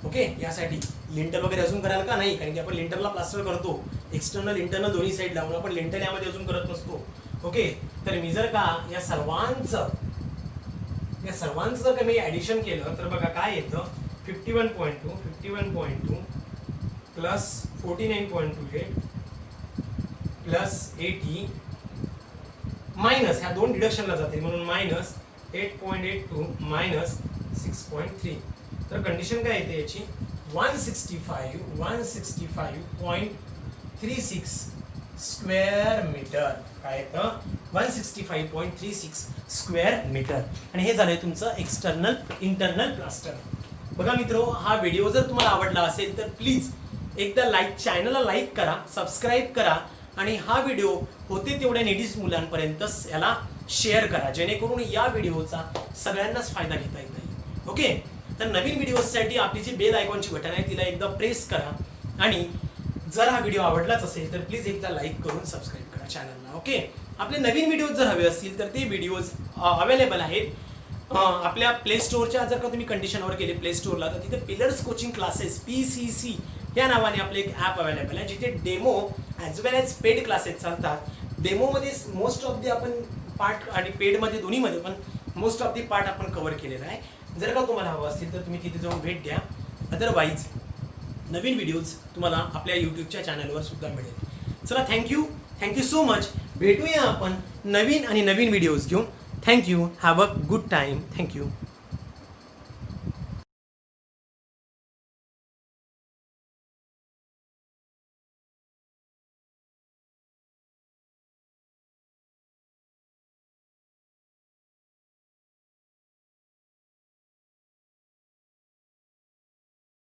ओके. यासाठी लिंटर वगैरे अजून कराल का नाही, कारण की आपण लिंटरला प्लास्टर करतो, एक्सटर्नल इंटरनल दोन्ही साईड लावून, आपण लिंटर यामध्ये अजून करत नसतो. ओके. तर मी जर का या सर्वांचं जर का मी ऍडिशन केलं तर बघा काय येतं, 51.2 प्लस 49.28 प्लस 80 मायनस ह्या दोन डिडक्शनला जाते म्हणून मायनस 8.82 मायनस 6.3. तर कंडिशन काय येते याची, 165.36 स्क्वेअर मीटर. काय येतं, 165.36 स्क्वेअर मीटर. आणि हे झालंय तुमचं एक्सटर्नल इंटरनल प्लास्टर. बघा मित्रो, हा व्हिडिओ जर तुम्हाला आवडला असेल तर प्लीज एकदा चॅनलला लाईक करा, सबस्क्राईब करा आणि हा व्हिडिओ होते तेवढ्या नेडीज मुलांपर्यंत याला शेअर करा, जेणेकरून या व्हिडिओचा सगळ्यांनाच फायदा घेता येत आहे. ओके. तर नवीन व्हिडिओसाठी आपली जी बेल आयकॉनची बटन आहे तिला एकदा प्रेस करा आणि जर हा व्हिडिओ आवडलाच असेल तर प्लीज एकदा लाईक करून सबस्क्राईब करा चॅनलला. ओके. आपले नवीन व्हिडिओज जर हवे असतील तर ते व्हिडिओज अवेलेबल आहेत आपल्या प्ले स्टोअरच्या. जर का तुम्ही कंडिशनवर गेले प्ले स्टोअरला तर तिथे पिलर्स कोचिंग क्लासेस PCC या नावाने आपलं एक ॲप अवेलेबल आहे, जिथे डेमो ॲज वेल ॲज पेड क्लासेस चालतात. डेमोमध्ये मोस्ट ऑफ दी आपण पार्ट आणि पेडमध्ये दोन्हीमध्ये पण मोस्ट ऑफ दी पार्ट आपण कव्हर केलेला आहे. जर का तुम्हाला हवं असतील तर तुम्ही तिथे जाऊन भेट द्या. अदरवाईज नवीन व्हिडिओज तुम्हाला आपल्या यूट्यूबच्या चॅनलवर सुद्धा मिळेल. चला, थँक्यू सो मच. भेटूया आपण नवीन व्हिडिओज घेऊन. Thank you. Have a good time. Thank you.